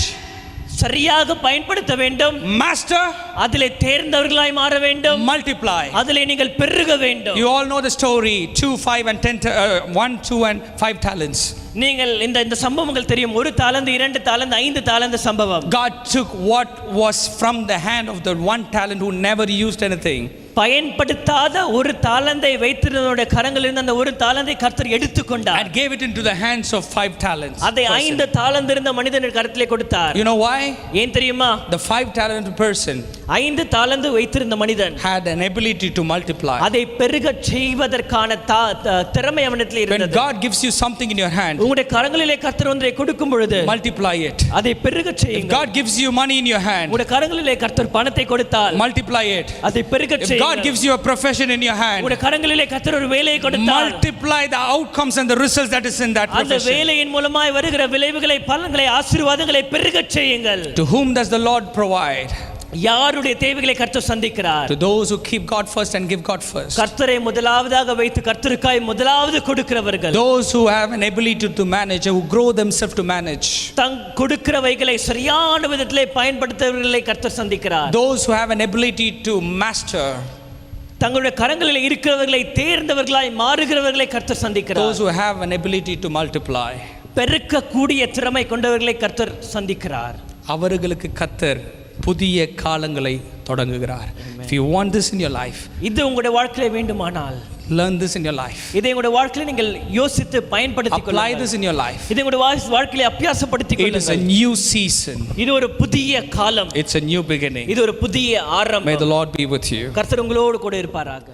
சரியாக பயன்படுத்த வேண்டும். master, அதிலே தேர்ந்தவர்களாய் மாற வேண்டும். multiply. அதிலே நீங்கள் பெருக வேண்டும். You all know the story, 2, 5 and 10, 1, 2 and 5 talents. நீங்கள் இந்த சம்பவங்கள் தெரியும். 1 தாலந்து, 2 தாலந்து, 5 தாலந்து சம்பவம். God took what was from the hand of the 1 talent who never used anything. பயன்படுத்தாத 1 தாலந்தை வைத்திருந்தவருடைய கரங்களிலிருந்து அந்த 1 தாலந்தை கர்த்தர் எடுத்துக்கொண்டார். And gave it into the hands of 5 talents. அதை 5 தாலந்து இருந்த மனிதனின் கரத்திலே கொடுத்தார். You know why? ஏன் தெரியுமா? The 5 talent person 5 தாலந்து வைத்திருந்த மனிதன் had an ability to multiply. அதை பெருகச் செய்வதற்கான திறமை அவனிடத்தில் When இருந்தது. God gives you something in your hand, உங்களுடைய கரங்களிலே கர்த்தர் ஒன்றை கொடுக்கும் பொழுது multiply it. அதை பெருகச் If செய்யுங்கள். God gives you money in your hand, உங்களுடைய கரங்களிலே கர்த்தர் பணத்தை கொடுத்தால் multiply it. அதை பெருகச் If செய்யுங்கள். God gives you a profession in your hand, உங்களுடைய கரங்களிலே கர்த்தர் ஒரு வேலையை கொடுத்தால் multiply the outcomes and the results that is in that அந்த profession. வேலையின் மூலமாய் வருகிற விளைவுகளை, பலன்களை, ஆசீர்வாதங்களை பெருகச் செய்யுங்கள். To whom does the Lord provide? யாருடைய தேவைகளை கர்த்தர் சந்திக்கிறார்? To those who keep God first and give God first. கர்த்தரை முதலாவதாக வைத்து கர்த்தருக்காய் முதலாவது கொடுக்கிறவர்கள். Those who have an ability to manage, who grow themselves to manage. தங் கொடுக்கிறவைகளை சரியான விதத்திலே பயன்படுத்துகிறவர்களை கர்த்தர் சந்திக்கிறார். Those who have an ability to master. தங்களுடைய கரங்களில் இருக்கிறவர்களை தேர்ந்தவர்களாய் மாறுகிறவர்களை கர்த்தர் சந்திக்கிறார். Those who have an ability to multiply. பெருக்கக்கூடிய திறமை கொண்டவர்களை கர்த்தர் சந்திக்கிறார். அவர்களுக்கு கர்த்தர் புதிய காலங்களை தொடங்குகிறார். If you want this in your life, இது உங்களுடைய வாழ்க்கையில வேண்டுமானால் learn this in your life. இதை உங்களுடைய வாழ்க்கையில நீங்கள் யோசித்து பயன்படுத்திக் Apply கொள்ளுங்கள். this in your life. இதை உங்களுடைய வாழ்க்கையில அபியாசப்படுத்திக் It is a கொள்ளுங்கள். new season. இது ஒரு புதிய காலம். It's a new beginning. இது ஒரு புதிய ஆரம்பம். May the Lord be with you. கர்த்தர் உங்களோடு கூட இருப்பாராக.